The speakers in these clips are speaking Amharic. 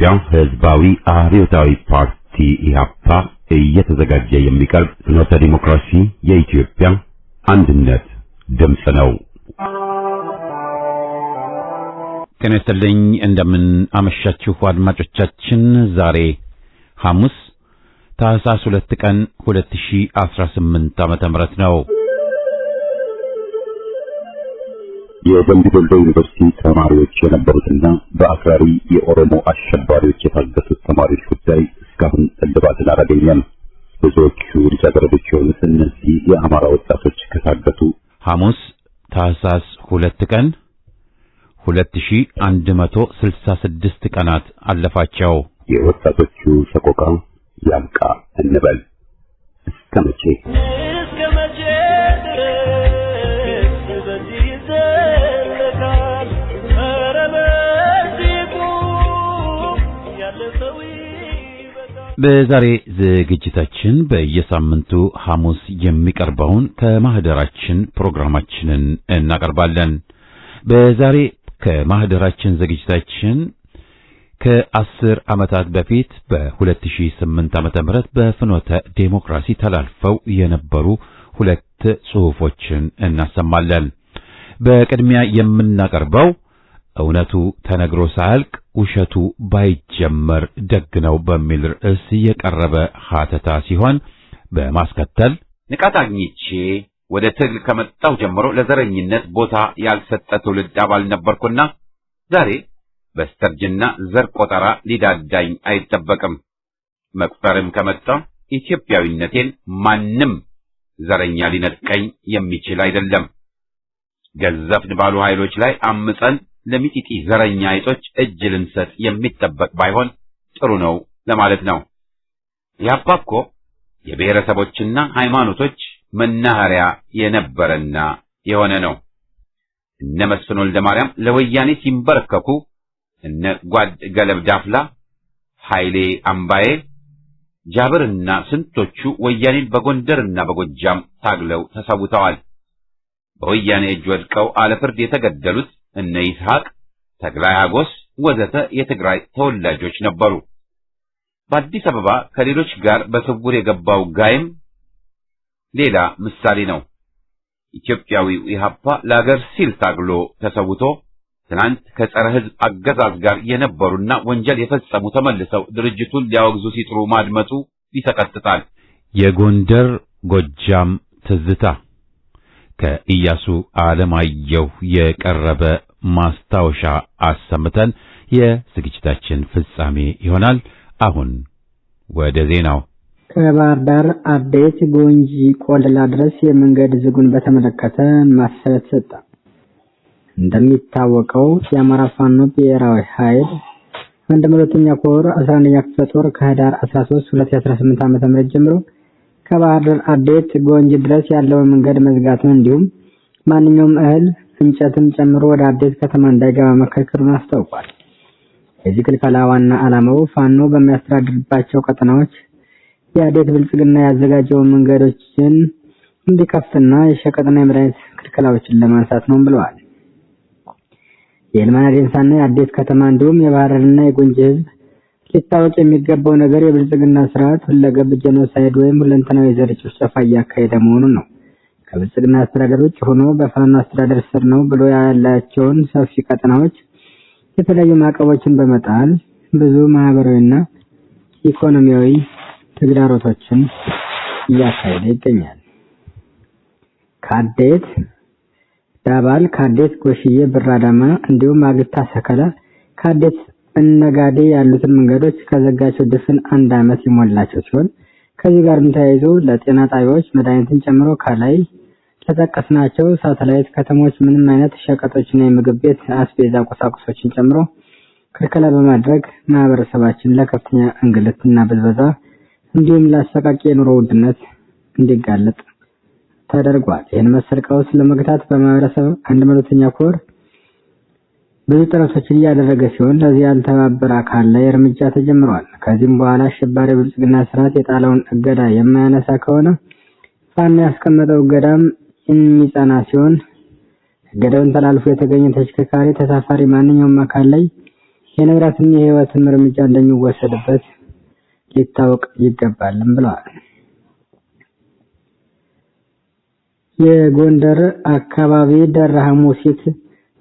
የኢትዮጵያ ሕዝባዊ አብዮታዊ ፓርቲ ኢህአፓ እየተዘጋጀ የሚቀርብ ፍኖተ ዲሞክራሲ የኢትዮጵያ አንድነት ድምፅ ነው። ጤና ይስጥልኝ፣ እንደምን አመሻችሁ አድማጮቻችን። ዛሬ ሐሙስ ታህሳስ 2 ቀን 2018 ዓመተ ምህረት ነው። የደምቢ ዶሎ ዩኒቨርሲቲ ተማሪዎች የነበሩትና በአክራሪ የኦሮሞ አሸባሪዎች የታገቱት ተማሪዎች ጉዳይ እስካሁን እልባትን አላገኘም። ብዙዎቹ ልጃገረዶች የሆኑት እነዚህ የአማራ ወጣቶች ከታገቱ ሐሙስ ታህሳስ 2 ቀን 2166 ቀናት አለፋቸው። የወጣቶቹ ሰቆቃ ያብቃ እንበል። እስከ መቼ በዛሬ ዝግጅታችን በየሳምንቱ ሐሙስ የሚቀርበውን ከማህደራችን ፕሮግራማችንን እናቀርባለን። በዛሬ ከማህደራችን ዝግጅታችን ከ10 ዓመታት በፊት በ2008 ዓመተ ምህረት በፍኖተ ዴሞክራሲ ተላልፈው የነበሩ ሁለት ጽሑፎችን እናሰማለን። በቅድሚያ የምናቀርበው እውነቱ ተነግሮ ሳያልቅ ውሸቱ ባይጀመር ደግ ነው በሚል ርዕስ የቀረበ ሐተታ ሲሆን በማስከተል ንቃት አግኝቼ ወደ ትግል ከመጣሁ ጀምሮ ለዘረኝነት ቦታ ያልሰጠ ትውልድ አባል ነበርኩና ዛሬ በስተርጅና ዘር ቆጠራ ሊዳዳኝ አይጠበቅም። መቁጠርም ከመጣ ኢትዮጵያዊነቴን ማንም ዘረኛ ሊነጥቀኝ የሚችል አይደለም። ገዘፍን ባሉ ኃይሎች ላይ አምፀን ለሚጢጢ ዘረኛ አይጦች እጅ ልንሰጥ የሚጠበቅ ባይሆን ጥሩ ነው ለማለት ነው። ያፓኮ የብሔረሰቦችና ሃይማኖቶች መናኸሪያ የነበረና የሆነ ነው። እነ መስፍን ወልደ ማርያም ለወያኔ ሲንበረከኩ እነ ጓድ ገለብ ዳፍላ፣ ኃይሌ አምባዬ፣ ጃብርና ስንቶቹ ወያኔን በጎንደርና በጎጃም ታግለው ተሰውተዋል። በወያኔ እጅ ወድቀው አለፍርድ የተገደሉት እነ ይስሐቅ ተክላይ ሀጎስ ወዘተ የትግራይ ተወላጆች ነበሩ። በአዲስ አበባ ከሌሎች ጋር በስውር የገባው ጋይም ሌላ ምሳሌ ነው። ኢትዮጵያዊው ኢህአፓ ለአገር ሲል ታግሎ ተሰውቶ ትናንት ከጸረ ሕዝብ አገዛዝ ጋር የነበሩና ወንጀል የፈጸሙ ተመልሰው ድርጅቱን ሊያወግዙ ሲጥሩ ማድመጡ ይሰቀጥጣል። የጎንደር ጎጃም ትዝታ ከኢያሱ አለማየሁ የቀረበ ማስታወሻ አሰምተን የዝግጅታችን ፍጻሜ ይሆናል። አሁን ወደ ዜናው። ከባህር ዳር አዴት ጎንጂ ቆለላ ድረስ የመንገድ ዝጉን በተመለከተ ማሳሰቢያ ተሰጠ። እንደሚታወቀው የአማራ ፋኖ ብሔራዊ ኃይል 102ኛ ኮር 11ኛ ክፍለ ጦር ከህዳር 13 2018 ዓ.ም ጀምሮ ከባህር ዳር አዴት ጎንጂ ድረስ ያለውን መንገድ መዝጋቱን እንዲሁም ማንኛውም እህል እንጨትም ጨምሮ ወደ አዴት ከተማ እንዳይገባ መከልከሉን አስታውቋል። የዚህ ክልከላ ዋና ዓላማው ፋኖ በሚያስተዳድርባቸው ቀጠናዎች የአዴት ብልጽግና ያዘጋጀውን መንገዶችን እንዲከፍትና የሸቀጥና የመድኃኒት ክልከላዎችን ለማንሳት ነው ብለዋል። የልማና ዴንሳና የአዴት ከተማ እንዲሁም የባህር ዳርና የጎንጂ ህዝብ ሊታወቅ የሚገባው ነገር የብልጽግና ስርዓት ሁለገብ ጄኖሳይድ ወይም ሁለንተናዊ ዘር ጭፍጨፋ እያካሄደ መሆኑን ነው። ከብልጽግና አስተዳደር ውጭ ሆኖ በፋኖ አስተዳደር ስር ነው ብሎ ያላቸውን ሰፊ ቀጠናዎች የተለያዩ ማዕቀቦችን በመጣል ብዙ ማህበራዊና ኢኮኖሚያዊ ተግዳሮቶችን እያካሄደ ይገኛል። ከአዴት ዳባል፣ ከአዴት ጎሽዬ ብራዳማ እንዲሁም አግታ ሰከላ፣ ከአዴት እነጋዴ ያሉትን መንገዶች ከዘጋቸው ድፍን 1 ዓመት የሞላቸው ሲሆን ከዚህ ጋርም ተያይዞ ለጤና ጣቢያዎች መድኃኒትን ጨምሮ ከላይ ለተጠቀስናቸው ሳተላይት ከተሞች ምንም አይነት ሸቀጦችና የምግብ ቤት አስቤዛ ቁሳቁሶችን ጨምሮ ክልከላ በማድረግ ማህበረሰባችን ለከፍተኛ እንግልትና ብዝበዛ እንዲሁም ለአሰቃቂ የኑሮ ውድነት እንዲጋለጥ ተደርጓል። ይህን መሰል ቀውስ ለመግታት በማህበረሰብ 102ኛ ኮር ብዙ ጥረቶችን እያደረገ ሲሆን ለዚህ ያልተባበረ አካል ላይ እርምጃ ተጀምሯል። ከዚህም በኋላ አሸባሪ ብልጽግና ስርዓት የጣለውን እገዳ የማያነሳ ከሆነ ፋኖ ያስቀመጠው እገዳም የሚጸና ሲሆን እገዳውን ተላልፎ የተገኘ ተሽከርካሪ ተሳፋሪ ማንኛውም አካል ላይ የንብረትም የህይወትም እርምጃ እንደሚወሰድበት ሊታወቅ ይገባልም ብለዋል። የጎንደር አካባቢ ደራ ሐሙሲት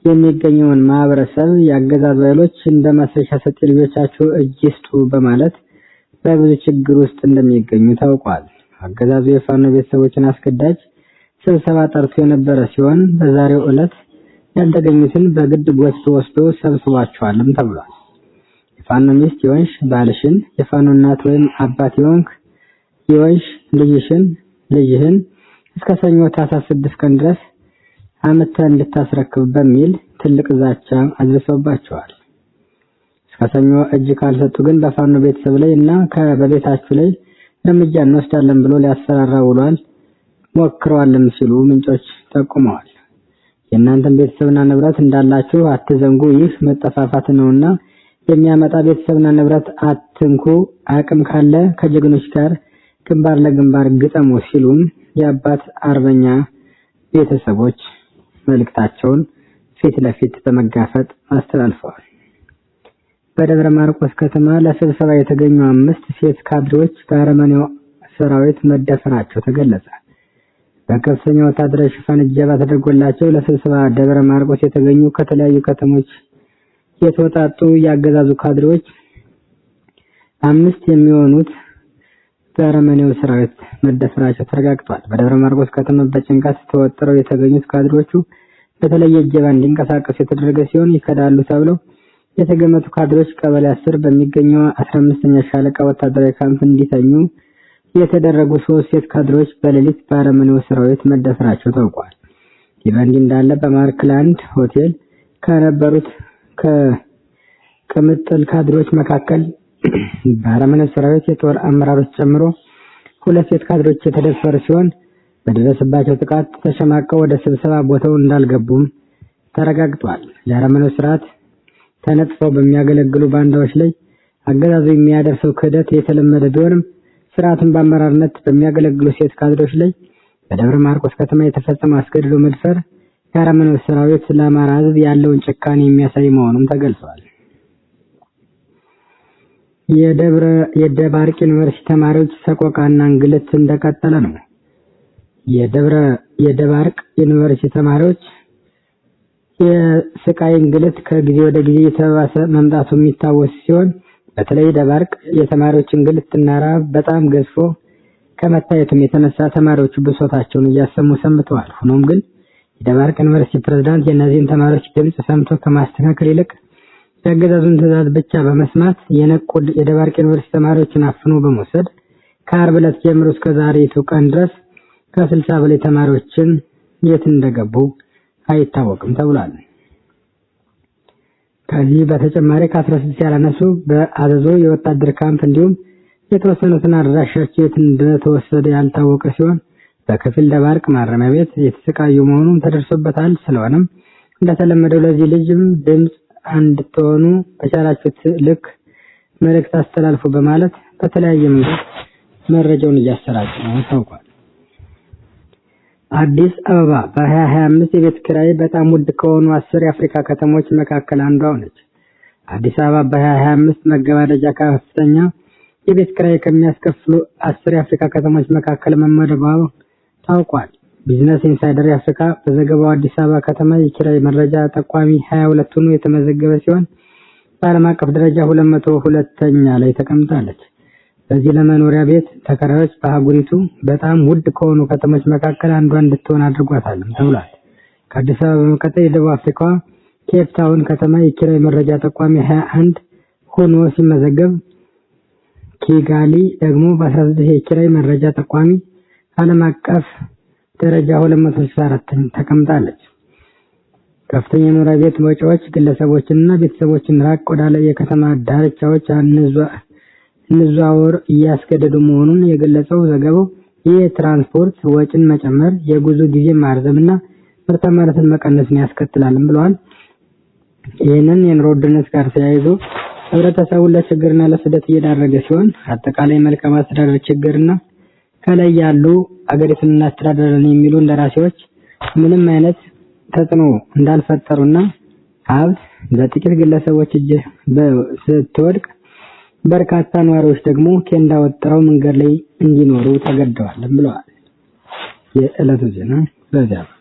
የሚገኘውን ማህበረሰብ የአገዛዙ ኃይሎች እንደ ማስረሻ ሰጤ ልጆቻቸው እጅ ይስጡ በማለት በብዙ ችግር ውስጥ እንደሚገኙ ታውቋል። አገዛዙ የፋኖ ቤተሰቦችን አስገዳጅ ስብሰባ ጠርቶ የነበረ ሲሆን በዛሬው ዕለት ያልተገኙትን በግድ ጎትቶ ወስዶ ሰብስቧቸዋልም ተብሏል። የፋኖ ሚስት የወንሽ ባልሽን፣ የፋኖ እናት ወይም አባት የወንሽ ልጅህን እስከ ሰኞ ታኅሳስ 6 ቀን ድረስ አመተህ እንድታስረክብ በሚል ትልቅ ዛቻ አድርሰውባቸዋል። እስከ ሰኞ እጅ ካልሰጡ ግን በፋኖ ቤተሰብ ላይ እና በቤታችሁ ላይ እርምጃ እንወስዳለን ብሎ ሊያስፈራራ ውሏል ሞክረዋልም ሲሉ ምንጮች ጠቁመዋል። የእናንተን ቤተሰብና ንብረት እንዳላችሁ አትዘንጉ፣ ይህ መጠፋፋት ነውና የሚያመጣ ቤተሰብና ንብረት አትንኩ፣ አቅም ካለ ከጀግኖች ጋር ግንባር ለግንባር ግጠሙ ሲሉም የአባት አርበኛ ቤተሰቦች መልእክታቸውን ፊት ለፊት በመጋፈጥ አስተላልፈዋል። በደብረ ማርቆስ ከተማ ለስብሰባ የተገኙ 5 ሴት ካድሬዎች በአረመኔው ሰራዊት መደፈራቸው ተገለጸ። በከፍተኛ ወታደራዊ ሽፋን እጀባ ተደርጎላቸው ለስብሰባ ደብረ ማርቆስ የተገኙ ከተለያዩ ከተሞች የተወጣጡ ያገዛዙ ካድሬዎች 5 የሚሆኑት በአረመኔው ሰራዊት መደፈራቸው ተረጋግጧል። በደብረ ማርቆስ ከተማ በጭንቀት ተወጥረው የተገኙት ካድሬዎቹ በተለየ እጀባ እንዲንቀሳቀሱ የተደረገ ሲሆን ይከዳሉ ተብለው የተገመቱ ካድሬዎች ቀበሌ 10 በሚገኘው 15ኛ ሻለቃ ወታደራዊ ካምፕ እንዲተኙ የተደረጉ 3 ሴት ካድሬዎች በሌሊት በአረመኔው ሰራዊት መደፈራቸው ታውቋል። ይህ በእንዲህ እንዳለ በማርክላንድ ሆቴል ከነበሩት ከቅምጥል ካድሬዎች መካከል በአረመኔው ሰራዊት የጦር አመራሮች ጨምሮ 2 ሴት ካድሬዎች የተደፈሩ ሲሆን በደረሰባቸው ጥቃት ተሸማቀው ወደ ስብሰባ ቦታው እንዳልገቡም ተረጋግጧል። የአረመኔው ስርዓት ተነጥፈው በሚያገለግሉ ባንዳዎች ላይ አገዛዙ የሚያደርሰው ክህደት የተለመደ ቢሆንም ስርዓቱን በአመራርነት በሚያገለግሉ ሴት ካድሬዎች ላይ በደብረ ማርቆስ ከተማ የተፈጸመ አስገድዶ መድፈር የአረመኔው ሰራዊት ለአማራ ሕዝብ ያለውን ጭካኔ የሚያሳይ መሆኑን ተገልጿል። የደባርቅ ዩኒቨርሲቲ ተማሪዎች ሰቆቃና እንግልት እንደቀጠለ ነው። የደባርቅ ዩኒቨርሲቲ ተማሪዎች የስቃይ እንግልት ከጊዜ ወደ ጊዜ የተባባሰ መምጣቱ የሚታወስ ሲሆን በተለይ ደባርቅ የተማሪዎች እንግልትና ረሃብ በጣም ገዝፎ ከመታየቱም የተነሳ ተማሪዎቹ ብሶታቸውን እያሰሙ ሰንብተዋል። ሆኖም ግን የደባርቅ ዩኒቨርሲቲ ፕሬዝዳንት የእነዚህን ተማሪዎች ድምጽ ሰምቶ ከማስተካከል ይልቅ የአገዛዙን ትዕዛዝ ብቻ በመስማት የነቁ የደባርቅ ዩኒቨርሲቲ ተማሪዎችን አፍኖ በመውሰድ ከዓርብ ዕለት ጀምሮ እስከ ዛሬቱ ቀን ድረስ ከ60 በላይ ተማሪዎችን የት እንደገቡ አይታወቅም ተብሏል። ከዚህ በተጨማሪ ከ16 ያላነሱ በአዘዞ የወታደር ካምፕ እንዲሁም የተወሰኑትን አድራሻቸው የት እንደተወሰደ ያልታወቀ ሲሆን በከፊል ደባርቅ ማረሚያ ቤት የተሰቃዩ መሆኑን ተደርሶበታል። ስለሆነም እንደተለመደው ለዚህ ልጅም ድምጽ እንድትሆኑ በቻላችሁት ልክ መልእክት አስተላልፉ በማለት በተለያየ መንገድ መረጃውን እያሰራጩ ነው ታውቋል። አዲስ አበባ በ2025 የቤት ኪራይ በጣም ውድ ከሆኑ 10 የአፍሪካ ከተሞች መካከል አንዷ ነች። አዲስ አበባ በ2025 መገባደጃ ከፍተኛ የቤት ኪራይ ከሚያስከፍሉ 10 የአፍሪካ ከተሞች መካከል መመደቧ ታውቋል። ቢዝነስ ኢንሳይደር የአፍሪካ በዘገባው አዲስ አበባ ከተማ የኪራይ መረጃ ጠቋሚ 22 ሆኖ የተመዘገበ ሲሆን በዓለም አቀፍ ደረጃ 202ኛ ላይ ተቀምጣለች። በዚህ ለመኖሪያ ቤት ተከራዮች በአህጉሪቱ በጣም ውድ ከሆኑ ከተሞች መካከል አንዷ እንድትሆን አድርጓታልም ተብሏል። ከአዲስ አበባ በመቀጠል የደቡብ አፍሪካ ኬፕ ታውን ከተማ የኪራይ መረጃ ጠቋሚ 21 ሆኖ ሲመዘገብ ኪጋሊ ደግሞ በ19 የኪራይ መረጃ ጠቋሚ ዓለም አቀፍ ደረጃ 264 ተቀምጣለች። ከፍተኛ የመኖሪያ ቤት ወጪዎች ግለሰቦችንና ቤተሰቦችን ራቅ ወዳለ የከተማ ዳርቻዎች እንዘዋወር እያስገደዱ መሆኑን የገለጸው ዘገባው የትራንስፖርት ወጪን መጨመር፣ የጉዞ ጊዜ ማርዘምና ምርታማነትን መቀነስን ያስከትላልም ብለዋል። ይህንን የኑሮ ውድነት ጋር ተያይዞ ህብረተሰቡን ለችግርና ለስደት እየዳረገ ሲሆን አጠቃላይ መልካም አስተዳደር ችግርና ከላይ ያሉ አገሪቱን እናስተዳድራለን የሚሉ እንደራሴዎች ምንም አይነት ተጽዕኖ እንዳልፈጠሩና ሀብት በጥቂት ግለሰቦች እጅ ስትወድቅ በርካታ ነዋሪዎች ደግሞ ኬንዳ ወጥረው መንገድ ላይ እንዲኖሩ ተገደዋል ብለዋል። የዕለቱ ዜና በዚያ በቃ።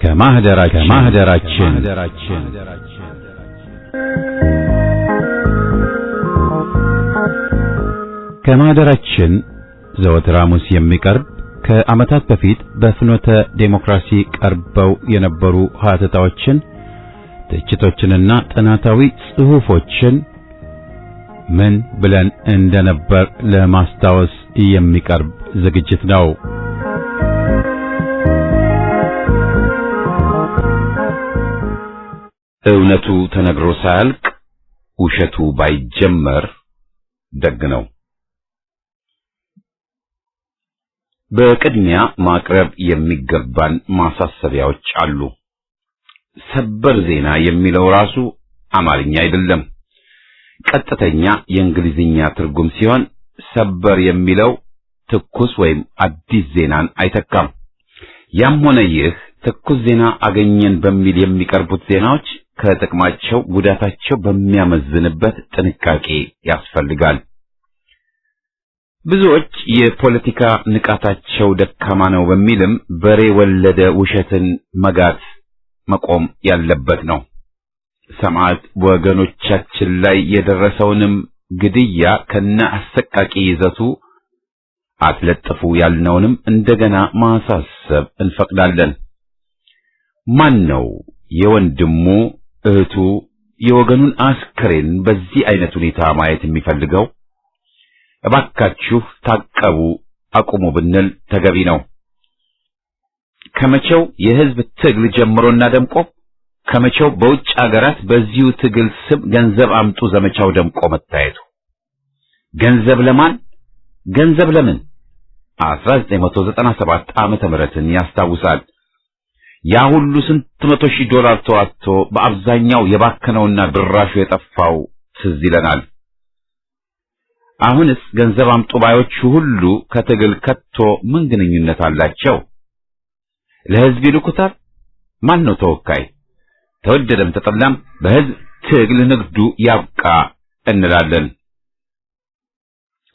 ከማህደራችን ከማህደራችን ዘወትር ሐሙስ የሚቀርብ ከዓመታት በፊት በፍኖተ ዴሞክራሲ ቀርበው የነበሩ ሀተታዎችን፣ ትችቶችንና ጥናታዊ ጽሑፎችን ምን ብለን እንደነበር ለማስታወስ የሚቀርብ ዝግጅት ነው። እውነቱ ተነግሮ ሳያልቅ ውሸቱ ባይጀመር ደግ ነው። በቅድሚያ ማቅረብ የሚገባን ማሳሰቢያዎች አሉ። ሰበር ዜና የሚለው ራሱ አማርኛ አይደለም፣ ቀጥተኛ የእንግሊዝኛ ትርጉም ሲሆን ሰበር የሚለው ትኩስ ወይም አዲስ ዜናን አይተካም። ያም ሆነ ይህ ትኩስ ዜና አገኘን በሚል የሚቀርቡት ዜናዎች ከጥቅማቸው ጉዳታቸው በሚያመዝንበት ጥንቃቄ ያስፈልጋል። ብዙዎች የፖለቲካ ንቃታቸው ደካማ ነው በሚልም በሬ ወለደ ውሸትን መጋት መቆም ያለበት ነው። ሰማዕት ወገኖቻችን ላይ የደረሰውንም ግድያ ከነ አሰቃቂ ይዘቱ አትለጥፉ ያልነውንም እንደገና ማሳሰብ እንፈቅዳለን። ማን ነው የወንድሙ እህቱ የወገኑን አስክሬን በዚህ አይነት ሁኔታ ማየት የሚፈልገው? እባካችሁ ታቀቡ፣ አቁሙ ብንል ተገቢ ነው። ከመቼው የህዝብ ትግል ጀምሮና ደምቆ ከመቼው በውጭ አገራት በዚሁ ትግል ስም ገንዘብ አምጡ ዘመቻው ደምቆ መታየቱ። ገንዘብ ለማን? ገንዘብ ለምን? 1997 ዓመተ ምህረትን ያስታውሳል። ያ ሁሉ ስንት መቶ ሺህ ዶላር ተዋጥቶ በአብዛኛው የባከነውና ድራሹ የጠፋው ትዝ ይለናል። አሁንስ ገንዘብ አምጡ ባዮቹ ሁሉ ከትግል ከቶ ምን ግንኙነት አላቸው? ለህዝብ ይልኩታል? ማን ነው ተወካይ? ተወደደም ተጠላም በህዝብ ትግል ንግዱ ያብቃ እንላለን።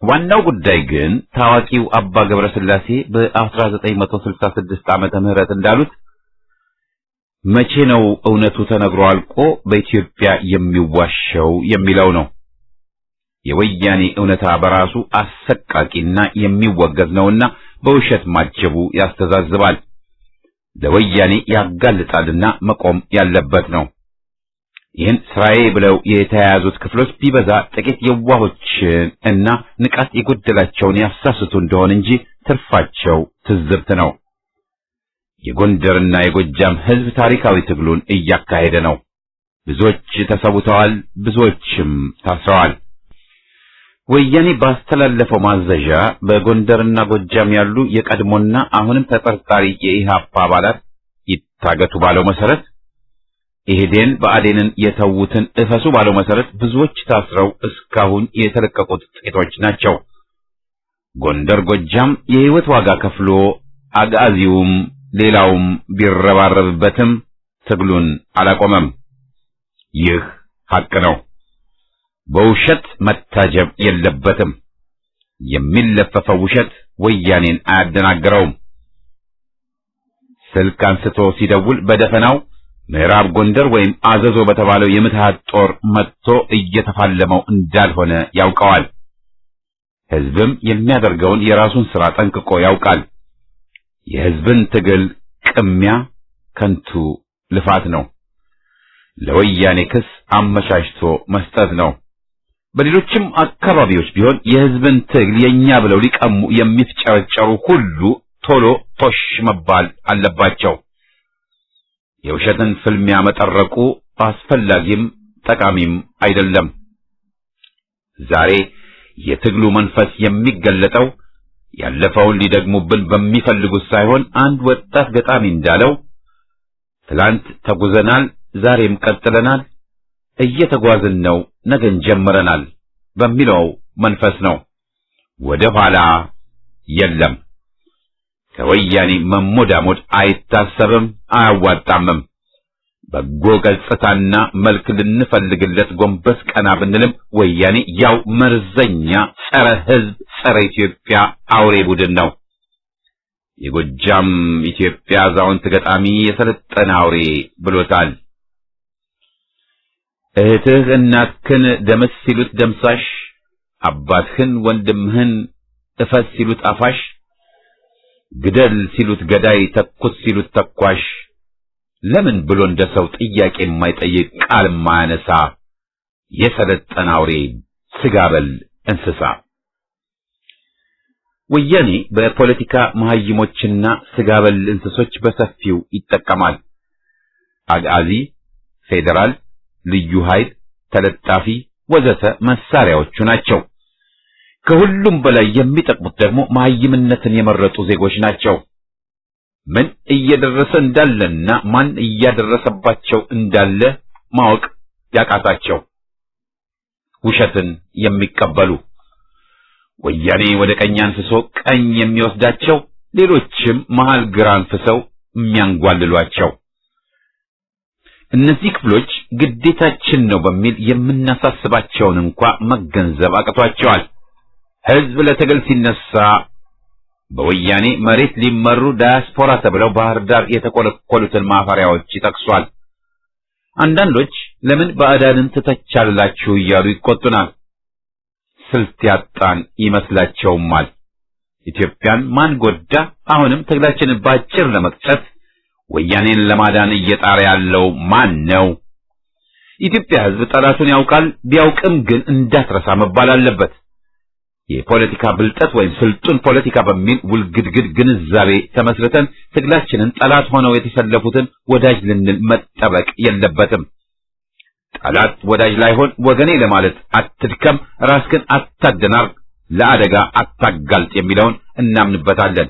ዋናው ጉዳይ ግን ታዋቂው አባ ገብረስላሴ በ1966 ዓመተ ምህረት እንዳሉት መቼ ነው እውነቱ ተነግሮ አልቆ በኢትዮጵያ የሚዋሸው የሚለው ነው። የወያኔ እውነታ በራሱ አሰቃቂና የሚወገዝ ነውና በውሸት ማጀቡ ያስተዛዝባል፣ ለወያኔ ያጋልጣልና መቆም ያለበት ነው። ይህን ስራዬ ብለው የተያያዙት ክፍሎች ቢበዛ ጥቂት የዋሆችን እና ንቃት የጎደላቸውን ያሳስቱ እንደሆን እንጂ ትርፋቸው ትዝብት ነው። የጎንደርና የጎጃም ህዝብ ታሪካዊ ትግሉን እያካሄደ ነው። ብዙዎች ተሰውተዋል፣ ብዙዎችም ታስረዋል። ወያኔ ባስተላለፈው ማዘዣ በጎንደርና ጎጃም ያሉ የቀድሞና አሁንም ተጠርጣሪ የኢህአፓ አባላት ይታገቱ ባለው መሰረት ኢህዴን በአዴንን የተዉትን እፈሱ ባለው መሰረት ብዙዎች ታስረው እስካሁን የተለቀቁት ጥቂቶች ናቸው። ጎንደር፣ ጎጃም የህይወት ዋጋ ከፍሎ አጋዚውም ሌላውም ቢረባረብበትም ትግሉን አላቆመም። ይህ ሐቅ ነው። በውሸት መታጀብ የለበትም። የሚለፈፈው ውሸት ወያኔን አያደናግረውም። ስልክ አንስቶ ሲደውል በደፈናው ምዕራብ ጎንደር ወይም አዘዞ በተባለው የምትሃት ጦር መጥቶ እየተፋለመው እንዳልሆነ ያውቀዋል። ህዝብም የሚያደርገውን የራሱን ሥራ ጠንቅቆ ያውቃል። የህዝብን ትግል ቅሚያ ከንቱ ልፋት ነው። ለወያኔ ክስ አመቻችቶ መስጠት ነው። በሌሎችም አካባቢዎች ቢሆን የህዝብን ትግል የኛ ብለው ሊቀሙ የሚፍጨረጨሩ ሁሉ ቶሎ ቶሽ መባል አለባቸው። የውሸትን ፍልሚያ መጠረቁ አስፈላጊም ጠቃሚም አይደለም። ዛሬ የትግሉ መንፈስ የሚገለጠው ያለፈውን ሊደግሙብን በሚፈልጉት ሳይሆን አንድ ወጣት ገጣሚ እንዳለው ትላንት ተጉዘናል፣ ዛሬም ቀጥለናል፣ እየተጓዝን ነው፣ ነገን ጀምረናል በሚለው መንፈስ ነው። ወደ ኋላ የለም። ከወያኔ መሞዳሞድ አይታሰብም፣ አያዋጣምም። በጎ ገጽታና መልክ ልንፈልግለት ጎንበስ ቀና ብንልም ወያኔ ያው መርዘኛ ጸረ ሕዝብ ጸረ ኢትዮጵያ አውሬ ቡድን ነው። የጎጃም ኢትዮጵያ አዛውንት ገጣሚ የሰለጠነ አውሬ ብሎታል። እህትህ እናትህን ደምስ ሲሉት ደምሳሽ፣ አባትህን ወንድምህን እፈስ ሲሉት አፋሽ፣ ግደል ሲሉት ገዳይ፣ ተኩስ ሲሉት ተኳሽ፣ ለምን ብሎ እንደሰው ጥያቄ የማይጠይቅ ቃል የማያነሳ የሰለጠነ አውሬ ስጋ በል እንስሳ። ወያኔ በፖለቲካ መሀይሞችና ስጋ በል እንስሶች በሰፊው ይጠቀማል። አጋዚ፣ ፌዴራል፣ ልዩ ኃይል፣ ተለጣፊ ወዘተ መሳሪያዎቹ ናቸው። ከሁሉም በላይ የሚጠቅሙት ደግሞ መሀይምነትን የመረጡ ዜጎች ናቸው። ምን እየደረሰ እንዳለና ማን እያደረሰባቸው እንዳለ ማወቅ ያቃታቸው ውሸትን የሚቀበሉ ወያኔ ወደ ቀኝ አንፍሶ ቀኝ የሚወስዳቸው፣ ሌሎችም መሃል ግራ አንፍሰው የሚያንጓልሏቸው እነዚህ ክፍሎች ግዴታችን ነው በሚል የምናሳስባቸውን እንኳ መገንዘብ አቅቷቸዋል። ሕዝብ ለትግል ሲነሳ በወያኔ መሬት ሊመሩ ዳያስፖራ ተብለው ባህር ዳር የተቆለቆሉትን ማፈሪያዎች ይጠቅሷል። አንዳንዶች ለምን ባዕዳንን ትተቻላችሁ እያሉ ይቆጡናል። ስልት ያጣን ይመስላቸውማል። ኢትዮጵያን ማን ጎዳ? አሁንም ትግላችንን ባጭር ለመቅጨት ወያኔን ለማዳን እየጣረ ያለው ማን ነው? ኢትዮጵያ ሕዝብ ጠላቱን ያውቃል። ቢያውቅም ግን እንዳትረሳ መባል አለበት። የፖለቲካ ብልጠት ወይም ስልጡን ፖለቲካ በሚል ውልግድግድ ግንዛቤ ተመስርተን ትግላችንን ጠላት ሆነው የተሰለፉትን ወዳጅ ልንል መጠበቅ የለበትም። ጠላት ወዳጅ ላይሆን ወገኔ ለማለት አትድከም፣ ራስህን አታደናር፣ ለአደጋ አታጋልጥ የሚለውን እናምንበታለን።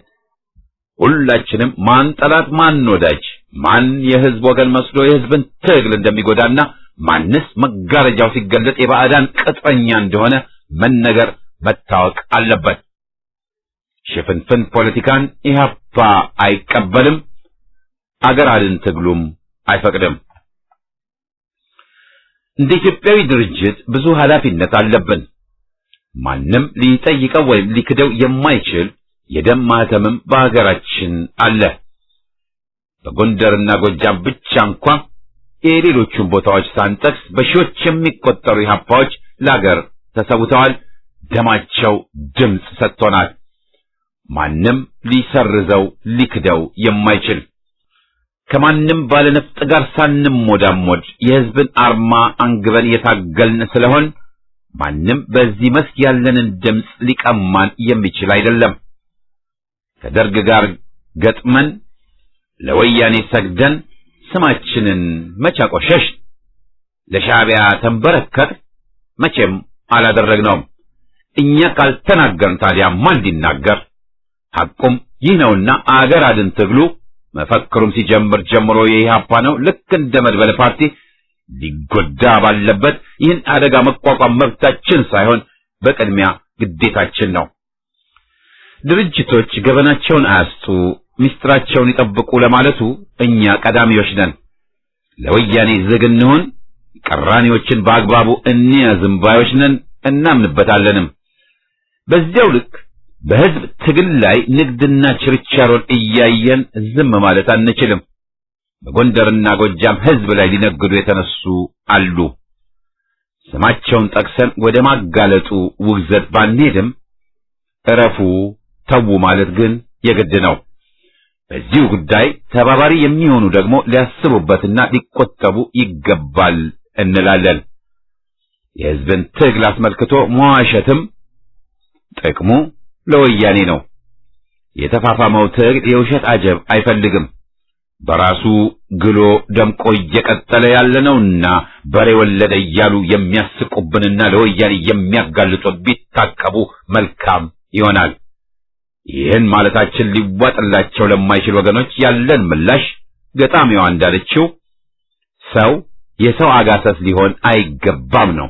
ሁላችንም ማን ጠላት ማን ወዳጅ፣ ማን የሕዝብ ወገን መስሎ የሕዝብን ትግል እንደሚጎዳና ማንስ መጋረጃው ሲገለጥ የባዕዳን ቅጥረኛ እንደሆነ መነገር መታወቅ አለበት። ሽፍንፍን ፖለቲካን ኢህአፓ አይቀበልም፣ አገር አድን ትግሉም አይፈቅድም። እንደ ኢትዮጵያዊ ድርጅት ብዙ ኃላፊነት አለብን። ማንም ሊጠይቀው ወይም ሊክደው የማይችል የደም ማህተምም በሀገራችን አለ። በጎንደርና ጎጃም ብቻ እንኳ የሌሎቹን ቦታዎች ሳንጠቅስ በሺዎች የሚቆጠሩ ኢህአፓዎች ለአገር ተሰውተዋል። ደማቸው ድምፅ ሰጥቶናል። ማንም ሊሰርዘው ሊክደው የማይችል ከማንም ባለነፍጥ ጋር ሳንሞዳሞድ የሕዝብን አርማ አንግበን የታገልን ስለሆን ማንም በዚህ መስክ ያለንን ድምፅ ሊቀማን የሚችል አይደለም። ከደርግ ጋር ገጥመን ለወያኔ ሰግደን ስማችንን መቼ አቆሸሽ? ለሻዕቢያ ተንበረከክ? መቼም አላደረግነውም። እኛ ካልተናገርን ታዲያ ማን ሊናገር? ሐቁም ይህ ነውና አገር አድን ትግሉ መፈክሩም ሲጀምር ጀምሮ የኢህአፓ ነው። ልክ እንደ መድበለ ፓርቲ ሊጎዳ ባለበት ይህን አደጋ መቋቋም መብታችን ሳይሆን በቅድሚያ ግዴታችን ነው። ድርጅቶች ገበናቸውን አያስጡ፣ ምስጢራቸውን ይጠብቁ ለማለቱ እኛ ቀዳሚዎች ነን። ለወያኔ ዝግ እንሁን፣ ቀራኒዎችን በአግባቡ እንያዝም ባዮች ነን፣ እናምንበታለንም። በዚያው ልክ በሕዝብ ትግል ላይ ንግድና ችርቻሮን እያየን ዝም ማለት አንችልም። በጎንደርና ጎጃም ሕዝብ ላይ ሊነግዱ የተነሱ አሉ። ስማቸውን ጠቅሰን ወደ ማጋለጡ ውግዘት ባንሄድም እረፉ ተዉ ማለት ግን የግድ ነው። በዚሁ ጉዳይ ተባባሪ የሚሆኑ ደግሞ ሊያስቡበትና ሊቆጠቡ ይገባል እንላለን። የሕዝብን ትግል አስመልክቶ መዋሸትም ጥቅሙ ለወያኔ ነው። የተፋፋመው ትግል የውሸት አጀብ አይፈልግም። በራሱ ግሎ ደምቆ እየቀጠለ ያለነውና በሬ ወለደ እያሉ የሚያስቁብንና ለወያኔ የሚያጋልጡን ቢታቀቡ መልካም ይሆናል። ይህን ማለታችን ሊዋጥላቸው ለማይችል ወገኖች ያለን ምላሽ ገጣሚዋ እንዳለችው ሰው የሰው አጋሰስ ሊሆን አይገባም ነው።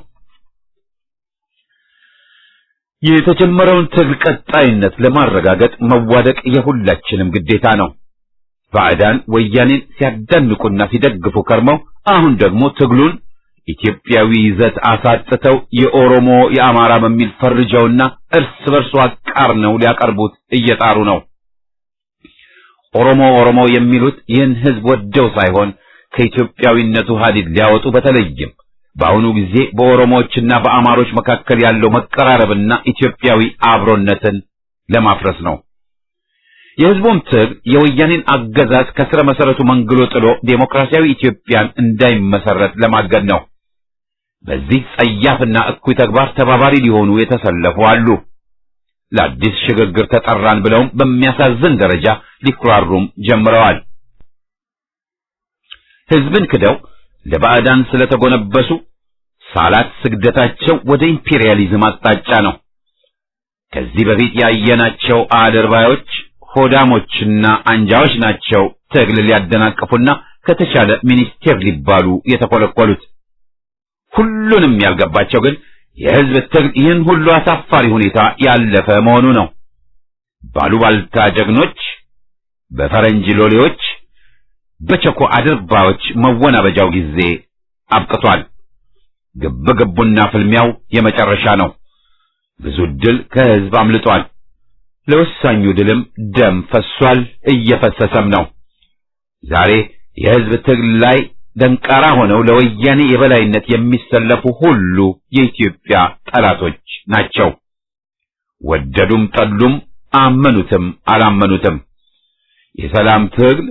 የተጀመረውን ትግል ቀጣይነት ለማረጋገጥ መዋደቅ የሁላችንም ግዴታ ነው። ባዕዳን ወያኔን ሲያዳንቁና ሲደግፉ ከርመው አሁን ደግሞ ትግሉን ኢትዮጵያዊ ይዘት አሳጥተው የኦሮሞ የአማራ በሚል ፈርጀውና እርስ በርሱ አቃርነው ሊያቀርቡት እየጣሩ ነው። ኦሮሞ የሚሉት ይህን ህዝብ ወደው ሳይሆን ከኢትዮጵያዊነቱ ሀዲድ ሊያወጡ በተለይም በአሁኑ ጊዜ በኦሮሞዎችና በአማሮች መካከል ያለው መቀራረብና ኢትዮጵያዊ አብሮነትን ለማፍረስ ነው። የህዝቡም ትግል የወያኔን አገዛዝ ከስረ መሰረቱ መንግሎ ጥሎ ዴሞክራሲያዊ ኢትዮጵያን እንዳይመሰረት ለማገድ ነው። በዚህ ጸያፍና እኩይ ተግባር ተባባሪ ሊሆኑ የተሰለፉ አሉ። ለአዲስ ሽግግር ተጠራን ብለውም በሚያሳዝን ደረጃ ሊኩራሩም ጀምረዋል። ህዝብን ክደው ለባዕዳን ስለተጎነበሱ ሳላት ስግደታቸው ወደ ኢምፔሪያሊዝም አቅጣጫ ነው። ከዚህ በፊት ያየናቸው አድርባዮች ሆዳሞችና አንጃዎች ናቸው ትግል ሊያደናቅፉና ከተቻለ ሚኒስቴር ሊባሉ የተኮለኮሉት። ሁሉንም ያልገባቸው ግን የህዝብ ትግል ይህን ሁሉ አሳፋሪ ሁኔታ ያለፈ መሆኑ ነው። ባሉባልታ ጀግኖች፣ በፈረንጅ ሎሌዎች፣ በቸኮ አድርባዮች መወናበጃው ጊዜ አብቅቷል። ግብግቡና ፍልሚያው የመጨረሻ ነው። ብዙ ድል ከህዝብ አምልጧል። ለወሳኙ ድልም ደም ፈሷል፣ እየፈሰሰም ነው። ዛሬ የህዝብ ትግል ላይ ደንቃራ ሆነው ለወያኔ የበላይነት የሚሰለፉ ሁሉ የኢትዮጵያ ጠላቶች ናቸው። ወደዱም ጠሉም፣ አመኑትም አላመኑትም። የሰላም ትግል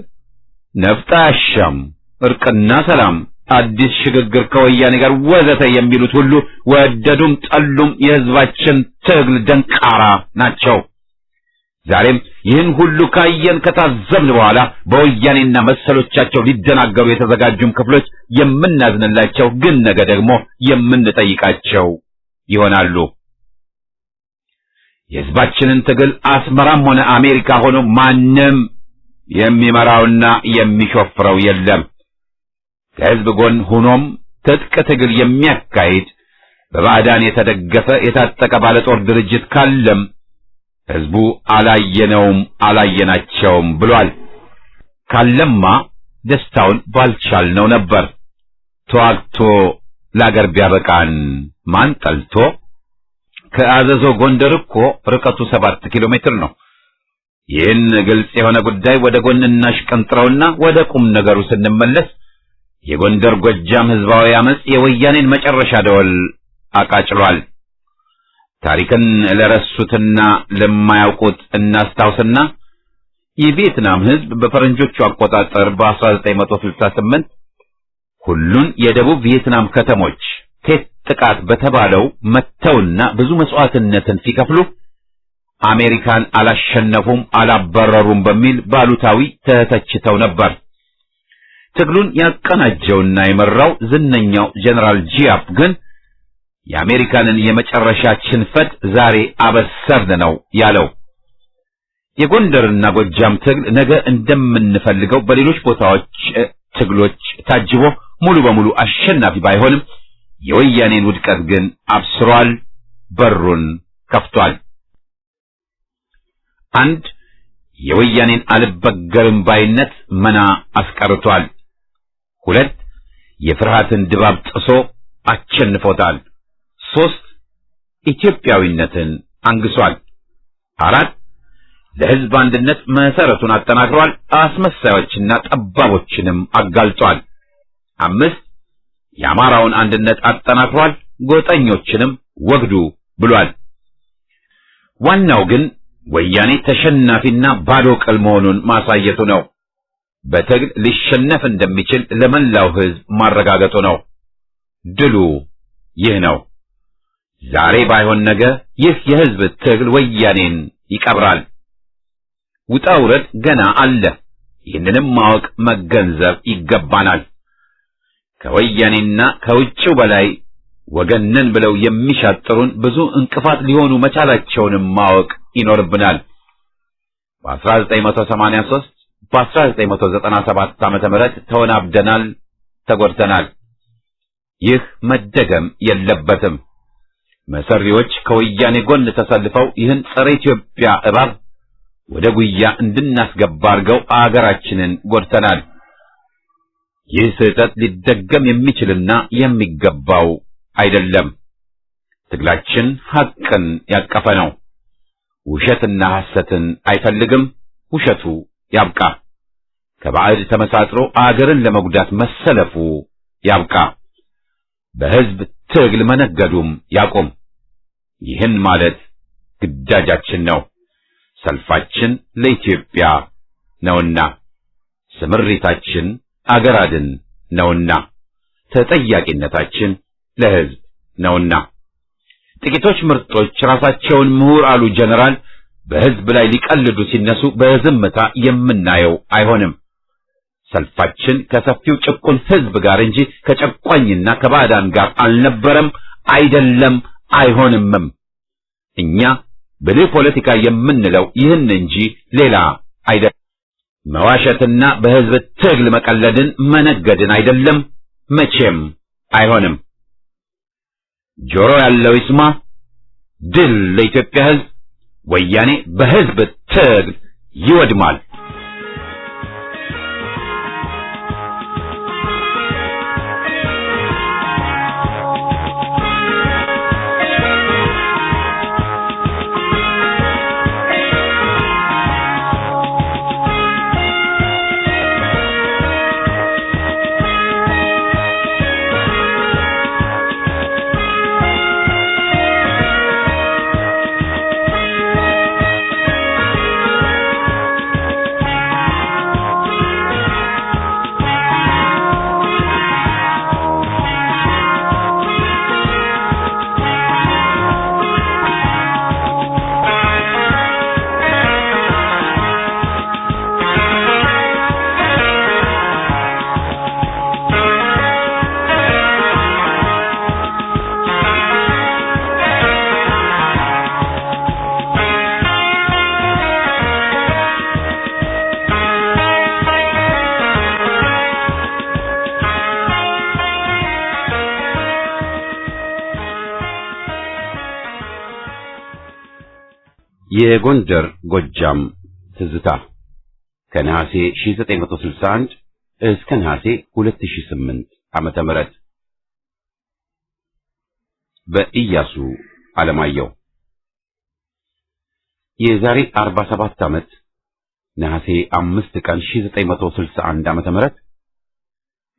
ነፍጥ አያሻም፣ እርቅና ሰላም፣ አዲስ ሽግግር ከወያኔ ጋር ወዘተ የሚሉት ሁሉ ወደዱም ጠሉም የህዝባችን ትግል ደንቃራ ናቸው። ዛሬም ይህን ሁሉ ካየን ከታዘብን በኋላ በወያኔና መሰሎቻቸው ሊደናገሩ የተዘጋጁም ክፍሎች የምናዝንላቸው፣ ግን ነገ ደግሞ የምንጠይቃቸው ይሆናሉ። የህዝባችንን ትግል አስመራም ሆነ አሜሪካ ሆኖ ማንም የሚመራውና የሚሾፍረው የለም። ከህዝብ ጎን ሆኖም ትጥቅ ትግል የሚያካሂድ በባዕዳን የተደገፈ የታጠቀ ባለጦር ድርጅት ካለም ህዝቡ አላየነውም አላየናቸውም ብሏል። ካለማ ደስታውን ባልቻልነው ነበር። ተዋግቶ ለአገር ቢያበቃን ማን ጠልቶ? ከአዘዞ ጎንደር እኮ ርቀቱ 7 ኪሎ ሜትር ነው። ይህን ግልጽ የሆነ ጉዳይ ወደ ጎን እናሽቀንጥረውና ወደ ቁም ነገሩ ስንመለስ የጎንደር ጎጃም ህዝባዊ አመጽ የወያኔን መጨረሻ ደወል አቃጭሏል። ታሪክን ለረሱትና ለማያውቁት እናስታውስና የቪየትናም ህዝብ በፈረንጆቹ አቆጣጠር በ1968 ሁሉን የደቡብ ቪየትናም ከተሞች ቴት ጥቃት በተባለው መተውና ብዙ መስዋዕትነትን ሲከፍሉ አሜሪካን አላሸነፉም አላበረሩም በሚል ባሉታዊ ተተችተው ነበር። ትግሉን ያቀናጀውና የመራው ዝነኛው ጀነራል ጂያፕ ግን የአሜሪካንን የመጨረሻ ሽንፈት ዛሬ አበሰርን ነው ያለው። የጎንደርና ጎጃም ትግል ነገ እንደምንፈልገው በሌሎች ቦታዎች ትግሎች ታጅቦ ሙሉ በሙሉ አሸናፊ ባይሆንም የወያኔን ውድቀት ግን አብስሯል፣ በሩን ከፍቷል። አንድ የወያኔን አልበገርም ባይነት መና አስቀርቷል። ሁለት የፍርሃትን ድባብ ጥሶ አሸንፎታል። ሶስት ኢትዮጵያዊነትን አንግሷል። አራት ለህዝብ አንድነት መሰረቱን አጠናክሯል። አስመሳዮችና ጠባቦችንም አጋልጧል። አምስት የአማራውን አንድነት አጠናክሯል። ጎጠኞችንም ወግዱ ብሏል። ዋናው ግን ወያኔ ተሸናፊና ባዶ ቅል መሆኑን ማሳየቱ ነው። በትግል ሊሸነፍ እንደሚችል ለመላው ህዝብ ማረጋገጡ ነው። ድሉ ይህ ነው። ዛሬ ባይሆን ነገ ይህ የህዝብ ትግል ወያኔን ይቀብራል። ውጣ ውረድ ገና አለ። ይህንንም ማወቅ መገንዘብ ይገባናል። ከወያኔና ከውጭው በላይ ወገነን ብለው የሚሻጥሩን ብዙ እንቅፋት ሊሆኑ መቻላቸውንም ማወቅ ይኖርብናል። በ1983 በ1997 ዓመተ ምህረት ተወናብደናል፣ ተጎድተናል። ይህ መደገም የለበትም። መሰሪዎች ከወያኔ ጎን ተሰልፈው ይህን ጸረ ኢትዮጵያ እባብ ወደ ጉያ እንድናስገባ አድርገው አገራችንን ጎድተናል። ይህ ስህተት ሊደገም የሚችልና የሚገባው አይደለም። ትግላችን ሐቅን ያቀፈ ነው። ውሸትና ሐሰትን አይፈልግም። ውሸቱ ያብቃ። ከባዕድ ተመሳጥሮ አገርን ለመጉዳት መሰለፉ ያብቃ። በሕዝብ ትግል መነገዱም ያቆም። ይህን ማለት ግዳጃችን ነው። ሰልፋችን ለኢትዮጵያ ነውና፣ ስምሪታችን አገር አድን ነውና፣ ተጠያቂነታችን ለሕዝብ ነውና። ጥቂቶች ምርጦች ራሳቸውን ምሁር አሉ ጀነራል በሕዝብ ላይ ሊቀልዱ ሲነሱ በዝምታ የምናየው አይሆንም። ሰልፋችን ከሰፊው ጭቁን ሕዝብ ጋር እንጂ ከጨቋኝና ከባዕዳን ጋር አልነበረም፣ አይደለም፣ አይሆንምም። እኛ ብልህ ፖለቲካ የምንለው ይህን እንጂ ሌላ አይደለም። መዋሸትና በሕዝብ ትግል መቀለድን መነገድን አይደለም፣ መቼም አይሆንም። ጆሮ ያለው ይስማ። ድል ለኢትዮጵያ ሕዝብ። ወያኔ በሕዝብ ትግል ይወድማል። የጎንደር ጎጃም ትዝታ ከነሐሴ 1961 እስከ ነሐሴ 2008 ዓመተ ምህረት በኢያሱ አለማየሁ። የዛሬ 47 ዓመት ነሐሴ 5 ቀን 1961 ዓመተ ምህረት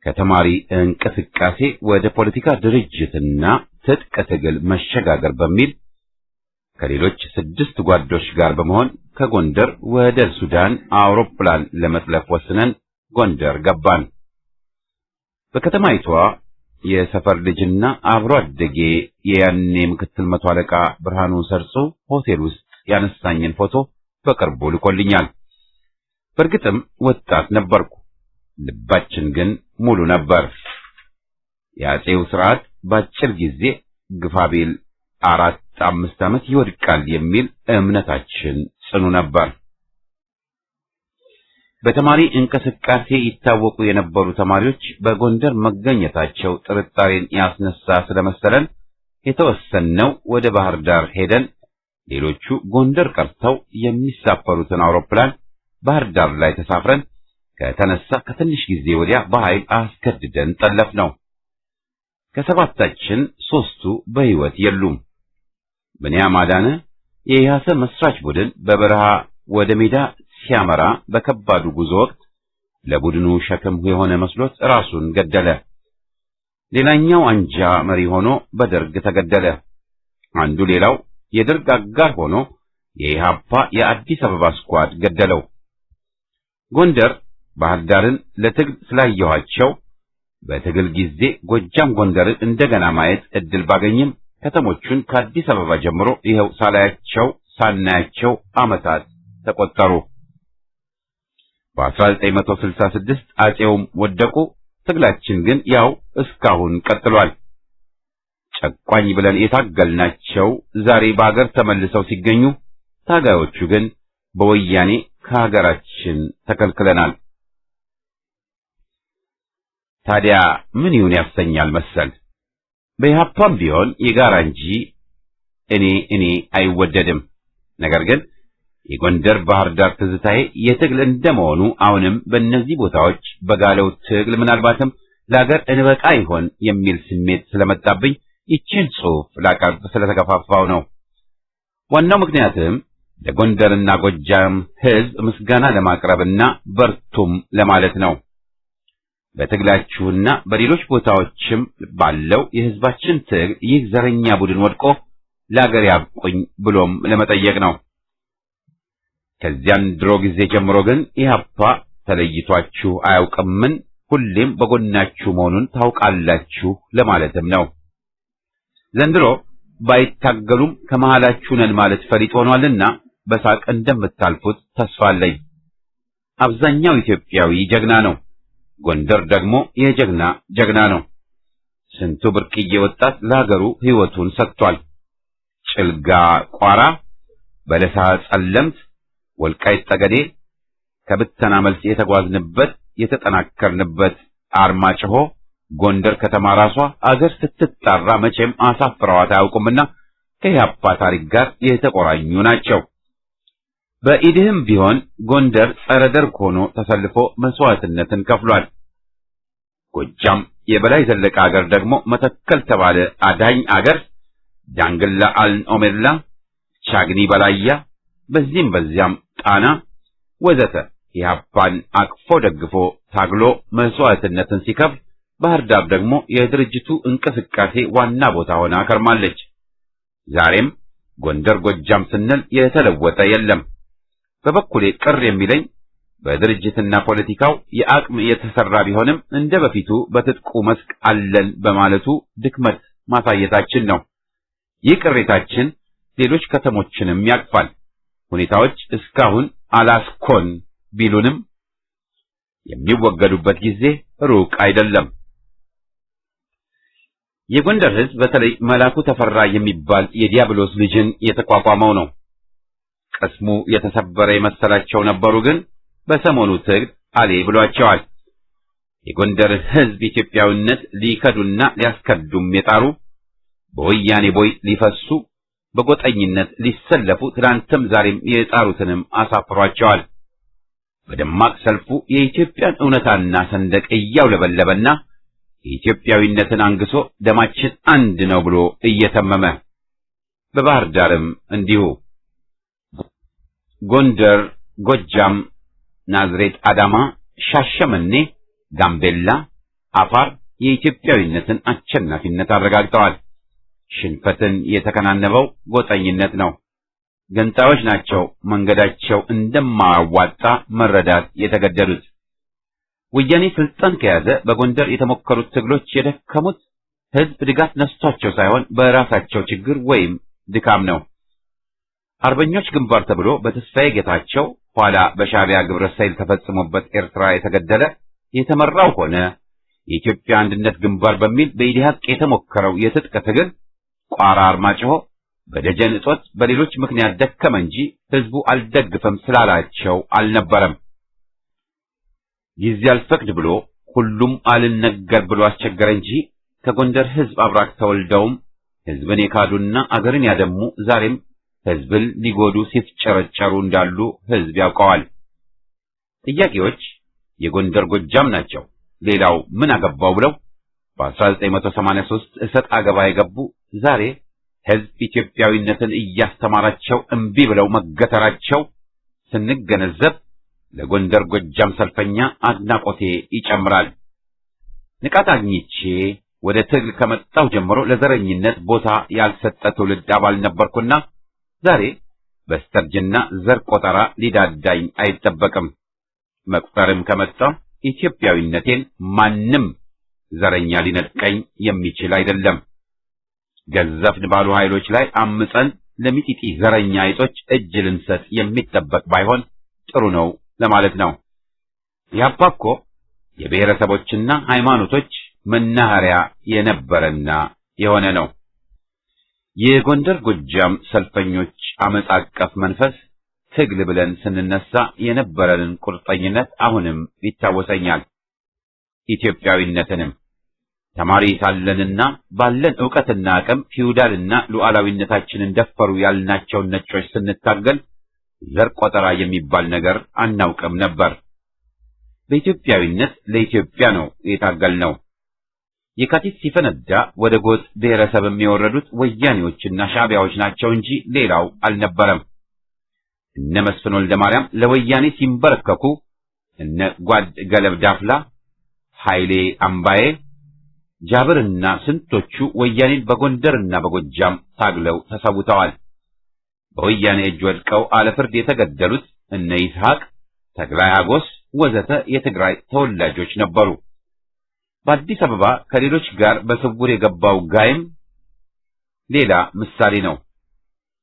ከተማሪ እንቅስቃሴ ወደ ፖለቲካ ድርጅትና ትጥቅ ትግል መሸጋገር በሚል ከሌሎች 6 ጓዶች ጋር በመሆን ከጎንደር ወደ ሱዳን አውሮፕላን ለመጥለፍ ወስነን ጎንደር ገባን። በከተማይቷ የሰፈር ልጅና አብሮ አደጌ የያኔ ምክትል መቶ አለቃ ብርሃኑ ሰርጾ ሆቴል ውስጥ ያነሳኝን ፎቶ በቅርቡ ልኮልኛል። በእርግጥም ወጣት ነበርኩ፣ ልባችን ግን ሙሉ ነበር። የአፄው ስርዓት በአጭር ጊዜ ግፋቢል 4-5 ዓመት ይወድቃል የሚል እምነታችን ጽኑ ነበር። በተማሪ እንቅስቃሴ ይታወቁ የነበሩ ተማሪዎች በጎንደር መገኘታቸው ጥርጣሬን ያስነሳ ስለመሰለን የተወሰነው ወደ ባህር ዳር ሄደን ሌሎቹ ጎንደር ቀርተው የሚሳፈሩትን አውሮፕላን ባህር ዳር ላይ ተሳፍረን ከተነሳ ከትንሽ ጊዜ ወዲያ በኃይል አስከድደን ጠለፍነው። ከሰባታችን 3ቱ በሕይወት የሉም። ብንያም አዳነ የኢህአሰ መስራች ቡድን በበረሃ ወደ ሜዳ ሲያመራ በከባዱ ጉዞ ወቅት ለቡድኑ ሸክም የሆነ መስሎት ራሱን ገደለ። ሌላኛው አንጃ መሪ ሆኖ በደርግ ተገደለ። አንዱ ሌላው የደርግ አጋር ሆኖ የኢሃፓ የአዲስ አበባ ስኳድ ገደለው። ጎንደር ባህር ዳርን ለትግል ስላየኋቸው በትግል ጊዜ ጎጃም ጎንደርን እንደገና ማየት እድል ባገኝም ከተሞቹን ከአዲስ አበባ ጀምሮ ይኸው ሳናያቸው ዓመታት ተቆጠሩ። በ1966 አፄውም ወደቁ። ትግላችን ግን ያው እስካሁን ቀጥሏል። ጨቋኝ ብለን የታገልናቸው ዛሬ በአገር ተመልሰው ሲገኙ፣ ታጋዮቹ ግን በወያኔ ከሀገራችን ተከልክለናል። ታዲያ ምን ይሁን ያሰኛል መሰል። በኢሃፓም ቢሆን የጋራ እንጂ እኔ አይወደድም። ነገር ግን የጎንደር ባህር ዳር ትዝታዬ የትግል እንደመሆኑ አሁንም በእነዚህ ቦታዎች በጋለው ትግል ምናልባትም ለሀገር እንበቃ ይሆን የሚል ስሜት ስለመጣብኝ ይችን ጽሑፍ ላቀርብ ስለተገፋፋው ነው። ዋናው ምክንያትም ለጎንደርና ጎጃም ሕዝብ ምስጋና ለማቅረብና በርቱም ለማለት ነው። በትግላችሁና በሌሎች ቦታዎችም ባለው የሕዝባችን ትግል ይህ ዘረኛ ቡድን ወድቆ ለአገር ያብቁኝ ብሎም ለመጠየቅ ነው። ከዚያን ድሮ ጊዜ ጀምሮ ግን ኢህአፓ ተለይቷችሁ አያውቅምን፣ ሁሌም በጎናችሁ መሆኑን ታውቃላችሁ ለማለትም ነው። ዘንድሮ ባይታገሉም ከመሃላችሁ ነን ማለት ፈሊጥ ሆኗልና በሳቅ እንደምታልፉት ተስፋ አለኝ። አብዛኛው ኢትዮጵያዊ ጀግና ነው። ጎንደር ደግሞ የጀግና ጀግና ነው። ስንቱ ብርቅዬ ወጣት ለሀገሩ ሕይወቱን ሰጥቷል። ጭልጋ ቋራ፣ በለሳ ጸለምት፣ ወልቃይት ጠገዴ፣ ከብተና መልስ የተጓዝንበት የተጠናከርንበት አርማጭሆ፣ ጎንደር ከተማ ራሷ አገር ስትጣራ መቼም አሳፍረዋት አያውቁምና ከኢህአፓ ታሪክ ጋር የተቆራኙ ናቸው። በኢድህም ቢሆን ጎንደር ጸረ ደርግ ሆኖ ተሰልፎ መስዋዕትነትን ከፍሏል። ጎጃም የበላይ ዘለቀ አገር ደግሞ መተከል ተባለ አዳኝ አገር፣ ዳንግላ አልን ኦሜድላ፣ ቻግኒ በላያ፣ በዚህም በዚያም ጣና ወዘተ ኢህአፓን አቅፎ ደግፎ ታግሎ መስዋዕትነትን ሲከፍል፣ ባህር ዳር ደግሞ የድርጅቱ እንቅስቃሴ ዋና ቦታ ሆና ከርማለች። ዛሬም ጎንደር ጎጃም ስንል የተለወጠ የለም። በበኩሌ ቅር የሚለኝ በድርጅትና ፖለቲካው የአቅም የተሰራ ቢሆንም እንደ በፊቱ በትጥቁ መስክ አለን በማለቱ ድክመት ማሳየታችን ነው። ይህ ቅሬታችን ሌሎች ከተሞችንም ያቅፋል። ሁኔታዎች እስካሁን አላስኮን ቢሉንም የሚወገዱበት ጊዜ ሩቅ አይደለም። የጎንደር ሕዝብ በተለይ መላኩ ተፈራ የሚባል የዲያብሎስ ልጅን የተቋቋመው ነው። ቅስሙ የተሰበረ የመሰላቸው ነበሩ፣ ግን በሰሞኑ ትግል አሌ ብሏቸዋል። የጎንደርን ሕዝብ ኢትዮጵያዊነት ሊከዱና ሊያስከዱም የጣሩ በወያኔ ቦይ ሊፈሱ በጎጠኝነት ሊሰለፉ ትናንትም ዛሬም የጣሩትንም አሳፍሯቸዋል። በደማቅ ሰልፉ የኢትዮጵያን እውነታና ሰንደቅ እያውለበለበና የኢትዮጵያዊነትን አንግሶ ደማችን አንድ ነው ብሎ እየተመመ በባህር ዳርም እንዲሁ ጎንደር፣ ጎጃም፣ ናዝሬት፣ አዳማ፣ ሻሸመኔ፣ ጋምቤላ፣ አፋር የኢትዮጵያዊነትን አሸናፊነት አረጋግጠዋል። ሽንፈትን የተከናነበው ጎጠኝነት ነው። ገንጣዮች ናቸው መንገዳቸው እንደማያዋጣ መረዳት የተገደዱት። ወያኔ ስልጣን ከያዘ በጎንደር የተሞከሩት ትግሎች የደከሙት ሕዝብ ድጋፍ ነስቷቸው ሳይሆን በራሳቸው ችግር ወይም ድካም ነው። አርበኞች ግንባር ተብሎ በተስፋዬ ጌታቸው ኋላ በሻዕቢያ ግብረ ሰይል ተፈጽሞበት ኤርትራ የተገደለ የተመራው ሆነ የኢትዮጵያ አንድነት ግንባር በሚል በኢዲሃቅ የተሞከረው የትጥቅ ትግል ቋራ፣ አርማጭሆ በደጀን እጦት በሌሎች ምክንያት ደከመ እንጂ ሕዝቡ አልደግፈም ስላላቸው አልነበረም። ጊዜ አልፈቅድ ብሎ ሁሉም አልነገር ብሎ አስቸገረ እንጂ ከጎንደር ሕዝብ አብራክ ተወልደውም ሕዝብን የካዱና አገርን ያደሙ ዛሬም ሕዝብን ሊጎዱ ሲፍጨረጨሩ እንዳሉ ሕዝብ ያውቀዋል። ጥያቄዎች የጎንደር ጎጃም ናቸው። ሌላው ምን አገባው ብለው በ1983 እሰጥ አገባ የገቡ ዛሬ ሕዝብ ኢትዮጵያዊነትን እያስተማራቸው እምቢ ብለው መገተራቸው ስንገነዘብ ለጎንደር ጎጃም ሰልፈኛ አድናቆቴ ይጨምራል። ንቃት አግኝቼ ወደ ትግል ከመጣሁ ጀምሮ ለዘረኝነት ቦታ ያልሰጠ ትውልድ አባል ነበርኩና ዛሬ በስተርጅና ዘር ቆጠራ ሊዳዳኝ አይጠበቅም። መቁጠርም ከመጣ ኢትዮጵያዊነቴን ማንም ዘረኛ ሊነጥቀኝ የሚችል አይደለም። ገዘፍን ባሉ ኃይሎች ላይ አምፀን ለሚጢጢ ዘረኛ አይጦች እጅ ልንሰጥ የሚጠበቅ ባይሆን ጥሩ ነው ለማለት ነው። ኢህአፓ እኮ የብሔረሰቦችና ሃይማኖቶች መናኸሪያ የነበረና የሆነ ነው። የጎንደር ጎጃም ሰልፈኞች አመጽ አቀፍ መንፈስ ትግል ብለን ስንነሳ የነበረንን ቁርጠኝነት አሁንም ይታወሰኛል። ኢትዮጵያዊነትንም ተማሪ ሳለንና ባለን ዕውቀትና አቅም ፊውዳልና ሉዓላዊነታችንን ደፈሩ ያልናቸውን ነጮች ስንታገል ዘር ቆጠራ የሚባል ነገር አናውቅም ነበር። በኢትዮጵያዊነት ለኢትዮጵያ ነው የታገልነው። የካቲት ሲፈነዳ ወደ ጎጥ ብሔረሰብ የሚወረዱት ወያኔዎችና ሻዕቢያዎች ናቸው እንጂ ሌላው አልነበረም። እነ መስፍን ወልደ ማርያም ለወያኔ ሲንበረከኩ እነ ጓድ ገለብ ዳፍላ፣ ኃይሌ አምባዬ፣ ጃብርና ስንቶቹ ወያኔን በጎንደርና በጎጃም ታግለው ተሰውተዋል። በወያኔ እጅ ወድቀው አለፍርድ የተገደሉት እነ ይስሐቅ ተግላይ አጎስ ወዘተ የትግራይ ተወላጆች ነበሩ። በአዲስ አበባ ከሌሎች ጋር በስውር የገባው ጋይም ሌላ ምሳሌ ነው።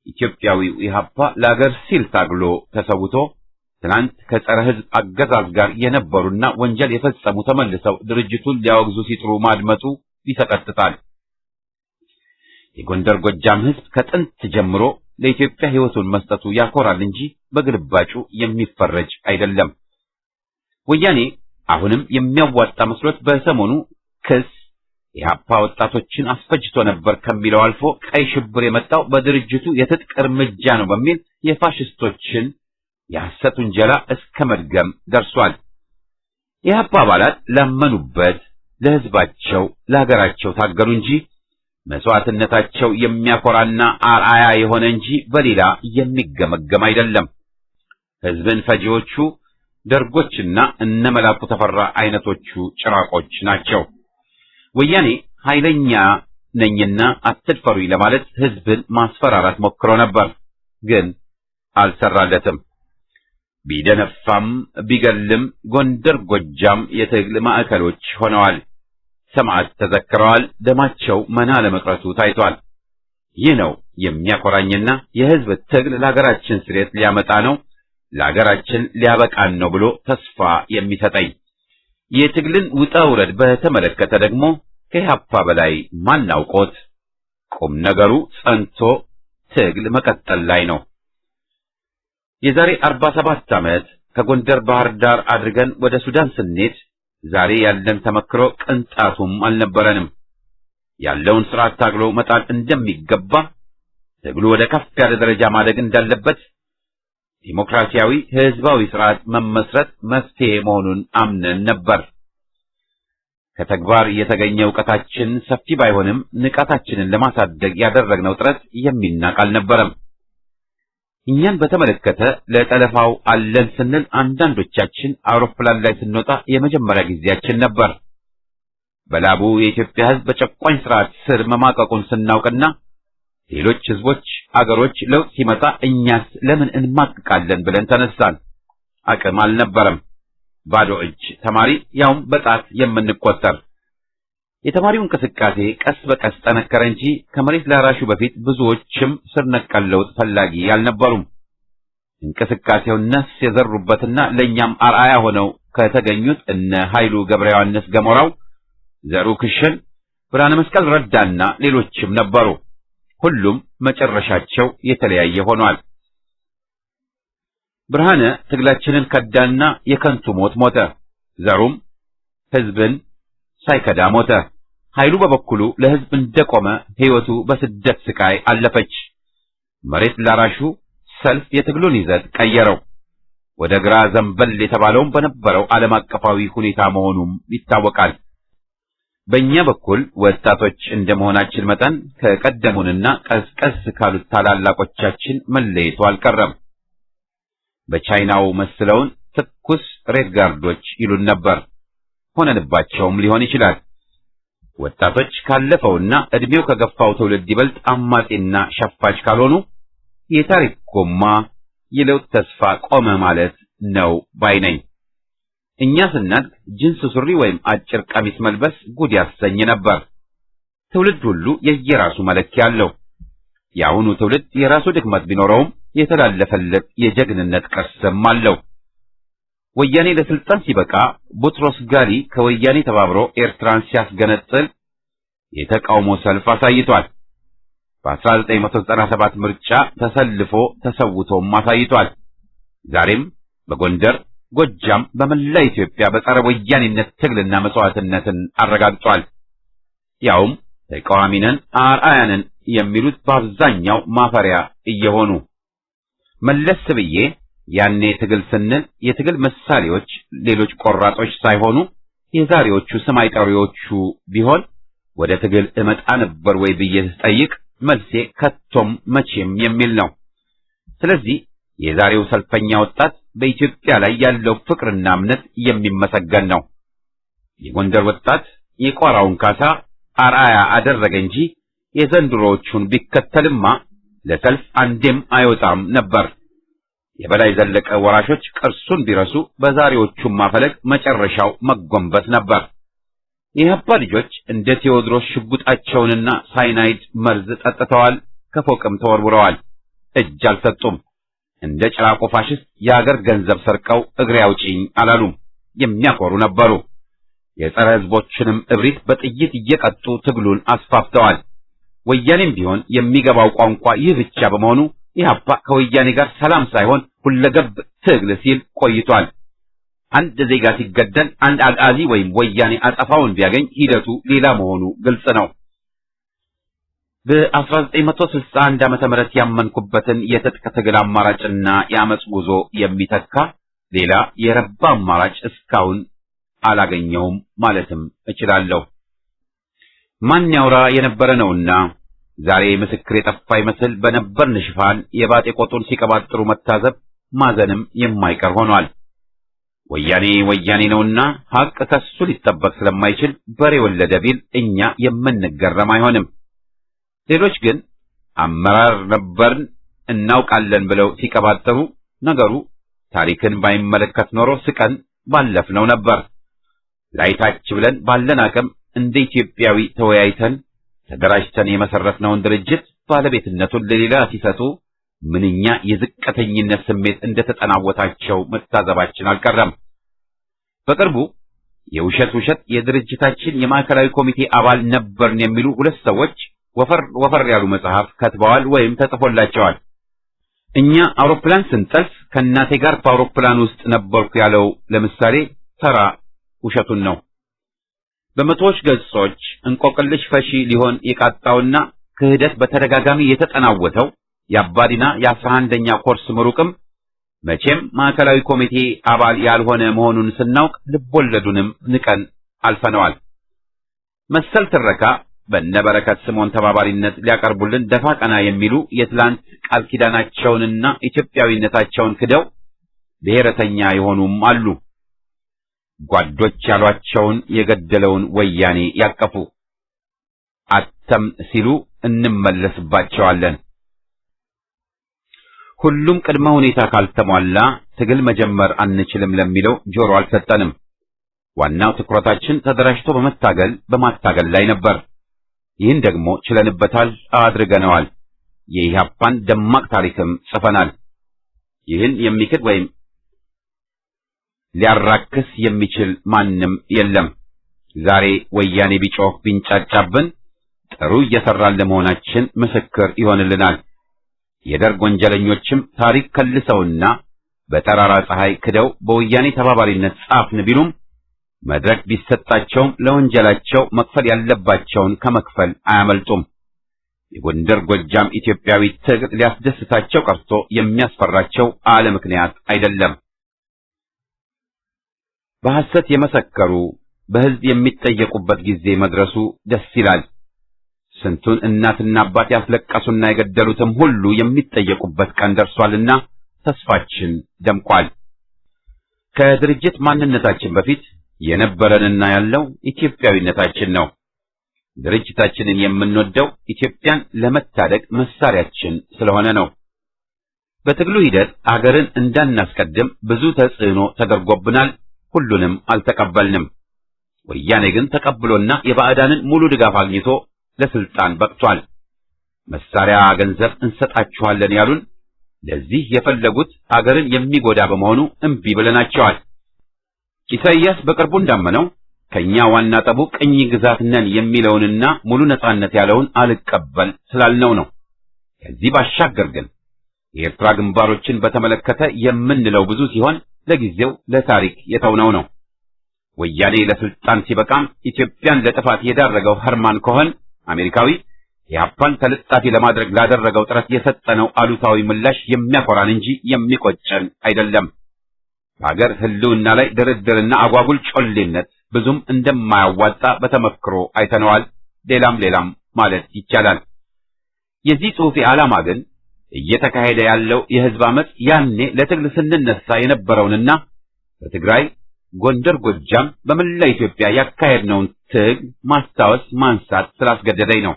ኢትዮጵያዊው ኢህአፓ ለአገር ሲል ታግሎ ተሰውቶ ትናንት ከጸረ ሕዝብ አገዛዝ ጋር የነበሩና ወንጀል የፈጸሙ ተመልሰው ድርጅቱን ሊያወግዙ ሲጥሩ ማድመጡ ይሰቀጥጣል። የጎንደር ጎጃም ሕዝብ ከጥንት ጀምሮ ለኢትዮጵያ ሕይወቱን መስጠቱ ያኮራል እንጂ በግልባጩ የሚፈረጅ አይደለም። ወያኔ አሁንም የሚያዋጣ መስሎት በሰሞኑ ክስ የኢህአፓ ወጣቶችን አስፈጅቶ ነበር ከሚለው አልፎ ቀይ ሽብር የመጣው በድርጅቱ የትጥቅ እርምጃ ነው በሚል የፋሽስቶችን የሐሰት ውንጀላ እስከ መድገም ደርሷል። የኢህአፓ አባላት ላመኑበት ለሕዝባቸው ለሀገራቸው ታገሉ እንጂ መስዋዕትነታቸው የሚያኮራና አርአያ የሆነ እንጂ በሌላ የሚገመገም አይደለም። ሕዝብን ፈጂዎቹ ደርጎችና እነመላኩ ተፈራ አይነቶቹ ጭራቆች ናቸው። ወያኔ ኃይለኛ ነኝና አትድፈሩኝ ለማለት ሕዝብን ማስፈራራት ሞክሮ ነበር፣ ግን አልሰራለትም። ቢደነፋም ቢገልም ጎንደር፣ ጎጃም የትግል ማዕከሎች ሆነዋል። ሰማዕት ተዘክረዋል። ደማቸው መና ለመቅረቱ ታይቷል። ይህ ነው የሚያኮራኝና የሕዝብ ትግል ለሀገራችን ስሬት ሊያመጣ ነው፣ ለሀገራችን ሊያበቃን ነው ብሎ ተስፋ የሚሰጠኝ። የትግልን ውጣ ውረድ በተመለከተ ደግሞ ከኢህአፓ በላይ ማን አውቆት? ቁም ነገሩ ጸንቶ ትግል መቀጠል ላይ ነው። የዛሬ 47 ዓመት ከጎንደር ባህር ዳር አድርገን ወደ ሱዳን ስንሄድ ዛሬ ያለን ተመክሮ ቅንጣቱም አልነበረንም። ያለውን ስርዓት ታግሎ መጣል እንደሚገባ፣ ትግሉ ወደ ከፍ ያለ ደረጃ ማደግ እንዳለበት፣ ዲሞክራሲያዊ ህዝባዊ ስርዓት መመስረት መፍትሄ መሆኑን አምነን ነበር። ከተግባር የተገኘ ዕውቀታችን ሰፊ ባይሆንም ንቃታችንን ለማሳደግ ያደረግነው ጥረት የሚናቅ አልነበረም። እኛን በተመለከተ ለጠለፋው አለን ስንል አንዳንዶቻችን አውሮፕላን ላይ ስንወጣ የመጀመሪያ ጊዜያችን ነበር። በላቡ የኢትዮጵያ ህዝብ በጨቋኝ ስርዓት ስር መማቀቁን ስናውቅና ሌሎች ህዝቦች አገሮች ለውጥ ሲመጣ እኛስ ለምን እንማቅቃለን ብለን ተነሳን። አቅም አልነበረም። ባዶ እጅ ተማሪ፣ ያውም በጣት የምንቆጠር። የተማሪው እንቅስቃሴ ቀስ በቀስ ጠነከረ እንጂ ከመሬት ላራሹ በፊት ብዙዎችም ስር ነቀል ለውጥ ፈላጊ አልነበሩም። እንቅስቃሴውን ነፍስ የዘሩበትና ለእኛም አርአያ ሆነው ከተገኙት እነ ኃይሉ ገብረ ዮሐንስ ገሞራው፣ ዘሩ ክሽን፣ ብርሃነ መስቀል ረዳና ሌሎችም ነበሩ። ሁሉም መጨረሻቸው የተለያየ ሆኗል። ብርሃነ ትግላችንን ከዳና የከንቱ ሞት ሞተ። ዘሩም ህዝብን ሳይከዳ ሞተ። ኃይሉ በበኩሉ ለህዝብ እንደቆመ ህይወቱ በስደት ስቃይ አለፈች። መሬት ላራሹ ሰልፍ የትግሉን ይዘት ቀየረው። ወደ ግራ ዘንበል የተባለውም በነበረው ዓለም አቀፋዊ ሁኔታ መሆኑም ይታወቃል። በእኛ በኩል ወጣቶች እንደመሆናችን መጠን ከቀደሙንና ቀስቀስ ካሉት ታላላቆቻችን መለየቱ አልቀረም። በቻይናው መስለውን ትኩስ ሬድ ጋርዶች ይሉን ነበር። ሆነንባቸውም ሊሆን ይችላል። ወጣቶች ካለፈውና እድሜው ከገፋው ትውልድ ይበልጥ አማጺና ሸፋች ካልሆኑ የታሪክ ጎማ የለውጥ ተስፋ ቆመ ማለት ነው ባይነኝ። እኛ ስናድግ ጅንስ ሱሪ ወይም አጭር ቀሚስ መልበስ ጉድ ያሰኝ ነበር። ትውልድ ሁሉ የየራሱ መለኪያ አለው። የአሁኑ ትውልድ የራሱ ድክመት ቢኖረውም የተላለፈለት የጀግንነት ቅርስም አለው። ወያኔ ለስልጣን ሲበቃ ቡትሮስ ጋሊ ከወያኔ ተባብሮ ኤርትራን ሲያስገነጥል የተቃውሞ ሰልፍ አሳይቷል። በ1997 ምርጫ ተሰልፎ ተሰውቶም አሳይቷል። ዛሬም በጎንደር፣ ጎጃም፣ በመላ ኢትዮጵያ በጸረ ወያኔነት ትግልና መስዋዕትነትን አረጋግጧል። ያውም ተቃዋሚ ነን አርአያ ነን የሚሉት በአብዛኛው ማፈሪያ እየሆኑ መለስ ብዬ ያኔ ትግል ስንል የትግል ምሳሌዎች ሌሎች ቆራጦች ሳይሆኑ የዛሬዎቹ ስም አይጠሪዎቹ ቢሆን ወደ ትግል እመጣ ነበር ወይ ብዬ ስጠይቅ መልሴ ከቶም መቼም የሚል ነው። ስለዚህ የዛሬው ሰልፈኛ ወጣት በኢትዮጵያ ላይ ያለው ፍቅርና እምነት የሚመሰገን ነው። የጎንደር ወጣት የቋራውን ካሳ አርአያ አደረገ እንጂ የዘንድሮዎቹን ቢከተልማ ለሰልፍ አንዴም አይወጣም ነበር። የበላይ ዘለቀ ወራሾች ቅርሱን ቢረሱ በዛሬዎቹም ማፈለግ መጨረሻው መጎንበስ ነበር። የኢህአፓ ልጆች እንደ ቴዎድሮስ ሽጉጣቸውንና ሳይናይድ መርዝ ጠጥተዋል፣ ከፎቅም ተወርውረዋል፣ እጅ አልሰጡም። እንደ ጭራቆ ፋሽስት የአገር ገንዘብ ሰርቀው እግሬ አውጪኝ አላሉም። የሚያኮሩ ነበሩ። የጸረ ሕዝቦችንም እብሪት በጥይት እየቀጡ ትግሉን አስፋፍተዋል። ወያኔም ቢሆን የሚገባው ቋንቋ ይህ ብቻ በመሆኑ ኢህአፓ ከወያኔ ጋር ሰላም ሳይሆን ሁለገብ ትግል ሲል ቆይቷል። አንድ ዜጋ ሲገደል አንድ አጋዚ ወይም ወያኔ አጸፋውን ቢያገኝ ሂደቱ ሌላ መሆኑ ግልጽ ነው። በ1961 ዓመተ ምህረት ያመንኩበትን የትጥቅ ትግል አማራጭና የአመጽ ጉዞ የሚተካ ሌላ የረባ አማራጭ እስካሁን አላገኘውም ማለትም እችላለሁ። ማን ያውራ የነበረ ነውና ዛሬ ምስክር የጠፋ ይመስል በነበርን ሽፋን የባጤ ቆጡን ሲቀባጥሩ መታዘብ ማዘንም የማይቀር ሆኗል። ወያኔ ወያኔ ነውና ሀቅ ከሱ ሊጠበቅ ስለማይችል በሬ ወለደ ቢል እኛ የምንገረም አይሆንም። ሌሎች ግን አመራር ነበርን እናውቃለን ብለው ሲቀባጥሩ ነገሩ ታሪክን ባይመለከት ኖሮ ስቀን ባለፍነው ነበር። ላይታች ብለን ባለን አቅም እንደ ኢትዮጵያዊ ተወያይተን ተደራጅተን የመሰረትነውን ድርጅት ባለቤትነቱን ለሌላ ሲሰጡ ምንኛ የዝቅተኝነት ስሜት እንደተጠናወታቸው መታዘባችን አልቀረም። በቅርቡ የውሸት የድርጅታችን የማዕከላዊ ኮሚቴ አባል ነበርን የሚሉ ሁለት ሰዎች ወፈር ያሉ መጽሐፍ ከትበዋል ወይም ተጽፎላቸዋል። እኛ አውሮፕላን ስንጠልፍ ከእናቴ ጋር በአውሮፕላን ውስጥ ነበርኩ ያለው ለምሳሌ ተራ ውሸቱን ነው። በመቶዎች ገጾች እንቆቅልሽ ፈሺ ሊሆን የቃጣውና ክህደት በተደጋጋሚ የተጠናወተው የአባዲና የ11ኛ ኮርስ ምሩቅም መቼም ማዕከላዊ ኮሚቴ አባል ያልሆነ መሆኑን ስናውቅ ልቦለዱንም ንቀን አልፈነዋል። መሰል ትረካ በነበረከት ስምዖን ተባባሪነት ሊያቀርቡልን ደፋ ቀና የሚሉ የትላንት ቃል ኪዳናቸውንና ኢትዮጵያዊነታቸውን ክደው ብሔረተኛ የሆኑም አሉ። ጓዶች ያሏቸውን የገደለውን ወያኔ ያቀፉ አተም ሲሉ እንመለስባቸዋለን። ሁሉም ቅድመ ሁኔታ ካልተሟላ ትግል መጀመር አንችልም ለሚለው ጆሮ አልሰጠንም። ዋናው ትኩረታችን ተደራጅቶ በማታገል ላይ ነበር። ይህን ደግሞ ችለንበታል፣ አድርገነዋል። የኢህአፓን ደማቅ ታሪክም ጽፈናል። ይህን የሚክድ ወይም ሊያራክስ የሚችል ማንም የለም። ዛሬ ወያኔ ቢጮህ ቢንጫጫብን ጥሩ እየሰራን ለመሆናችን ምስክር ይሆንልናል። የደርግ ወንጀለኞችም ታሪክ ከልሰውና በጠራራ ፀሐይ ክደው በወያኔ ተባባሪነት ጻፍን ቢሉም መድረክ ቢሰጣቸውም ለወንጀላቸው መክፈል ያለባቸውን ከመክፈል አያመልጡም። የጎንደር ጎጃም ኢትዮጵያዊ ትግል ሊያስደስታቸው ቀርቶ የሚያስፈራቸው አለ ምክንያት አይደለም። በሐሰት የመሰከሩ በሕዝብ የሚጠየቁበት ጊዜ መድረሱ ደስ ይላል። ስንቱን እናትና አባት ያስለቀሱና የገደሉትም ሁሉ የሚጠየቁበት ቀን ደርሷልና ተስፋችን ደምቋል። ከድርጅት ማንነታችን በፊት የነበረንና ያለው ኢትዮጵያዊነታችን ነው። ድርጅታችንን የምንወደው ኢትዮጵያን ለመታደግ መሳሪያችን ስለሆነ ነው። በትግሉ ሂደት አገርን እንዳናስቀድም ብዙ ተጽዕኖ ተደርጎብናል። ሁሉንም አልተቀበልንም። ወያኔ ግን ተቀብሎና የባዕዳንን ሙሉ ድጋፍ አግኝቶ ለስልጣን በቅቷል። መሳሪያ ገንዘብ እንሰጣችኋለን ያሉን ለዚህ የፈለጉት አገርን የሚጎዳ በመሆኑ እምቢ ብለናቸዋል። ኢሳይያስ በቅርቡ እንዳመነው ከኛ ዋና ጠቡ ቅኝ ግዛት ነን የሚለውንና ሙሉ ነጻነት ያለውን አልቀበል ስላልነው ነው። ከዚህ ባሻገር ግን የኤርትራ ግንባሮችን በተመለከተ የምንለው ብዙ ሲሆን ለጊዜው ለታሪክ የተውነው ነው። ወያኔ ለስልጣን ሲበቃም ኢትዮጵያን ለጥፋት የዳረገው ኸርማን ኮኸን አሜሪካዊ ኢህአፓን ተለጣፊ ለማድረግ ላደረገው ጥረት የሰጠነው አሉታዊ ምላሽ የሚያኮራን እንጂ የሚቆጨን አይደለም። በሀገር ህልውና ላይ ድርድርና አጓጉል ጮሌነት ብዙም እንደማያዋጣ በተመክሮ አይተነዋል። ሌላም ማለት ይቻላል። የዚህ ጽሑፍ ዓላማ ግን እየተካሄደ ያለው የህዝብ አመጽ ያኔ ለትግል ስንነሳ የነበረውንና በትግራይ፣ ጎንደር፣ ጎጃም በመላ ኢትዮጵያ ያካሄድነውን ትግል ማስታወስ ማንሳት ስላስገደደኝ ነው።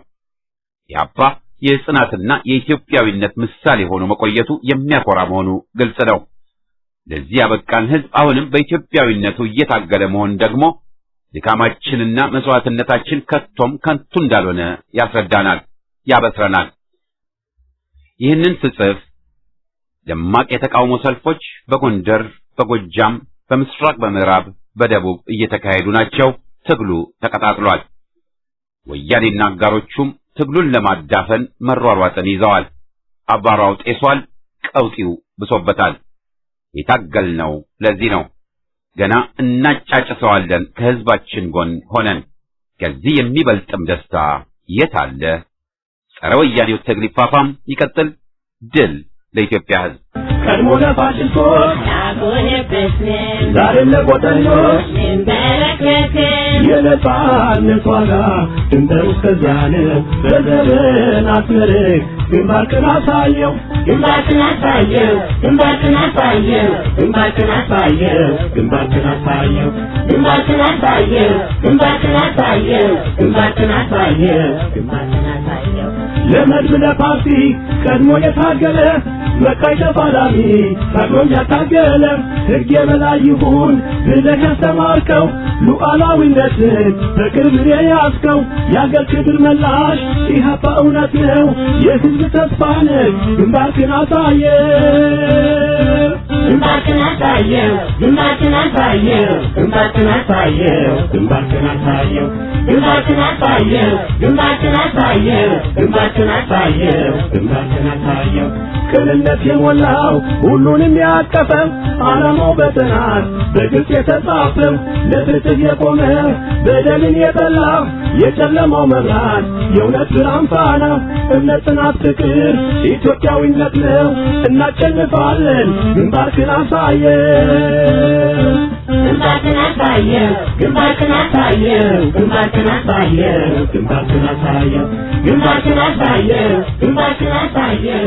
ኢህአፓ የጽናትና የኢትዮጵያዊነት ምሳሌ ሆኖ መቆየቱ የሚያኮራ መሆኑ ግልጽ ነው። ለዚህ ያበቃን ህዝብ አሁንም በኢትዮጵያዊነቱ እየታገለ መሆን ደግሞ ድካማችንና መስዋዕትነታችን ከቶም ከንቱ እንዳልሆነ ያስረዳናል፣ ያበስረናል። ይህንን ስጽፍ ደማቅ የተቃውሞ ሰልፎች በጎንደር፣ በጎጃም፣ በምስራቅ፣ በምዕራብ፣ በደቡብ እየተካሄዱ ናቸው። ትግሉ ተቀጣጥሏል። ወያኔና አጋሮቹም ትግሉን ለማዳፈን መሯሯጥን ይዘዋል። አባራው ጤሷል፣ ቀውጢው ብሶበታል። የታገልነው ለዚህ ነው። ገና እናጫጭሰዋለን ከህዝባችን ጎን ሆነን። ከዚህ የሚበልጥም ደስታ የት አለ? ጸረ ወያኔው ትግል ይፋፋም፣ ይቀጥል። ድል ለኢትዮጵያ ህዝብ። ቀድሞ ለፋሽስቶች ዛሬም ለቆጠኞች የነጻነት ዋጋ ድንበር እስከዚያን በዘርን አስመርቅ ግንባርክን አሳየው ግንባርክን አሳየው ግንባርክን አሳየው ግንባርክን አሳየው ግንባርክን አሳየው ግንባርክን አሳየው ግንባርክን አሳየው ግንባርክን አሳየው ግንባርክን አሳየው ለመድብ ለፓርቲ ቀድሞ የታገለ መቃይ ተፋላሚ ታግሎም ያታገለ ሕግ የበላይ ይሁን ብለህ ያስተማርከው ሉዓላዊነትን በክብር የያዝከው የአገር ክብር መላሽ ኢህአፓ እውነት ነው የህዝብ ተስፋ ነህ ግንባርክን አሳየው ግንባርክን አሳየው ግንባርክን አሳየው ግንባርክን አሳየው ግንባርክን አሳየው ግንባርክን አሳየው ግንባርክን አሳየው ግንባርክን አሳየው ግንባርክን አሳየው ቅንነት የሞላው ሁሉንም ያቀፈው ዓላማው በጥናት በግልጽ የተጻፈው ለፍትህ የቆመ በደልን የጠላ የጨለማው መብራት የእውነት ብርሃን ፋና እምነት፣ ጽናት፣ ፍቅር ኢትዮጵያዊነት ነው። እናሸንፋለን። ግንባርክን አሳየው ግንባርክን አሳየው ግንባርክን አሳየው ግንባርክን አሳየው ግንባርክን አሳየው ግንባርክን አሳየው ግንባርክን አሳየው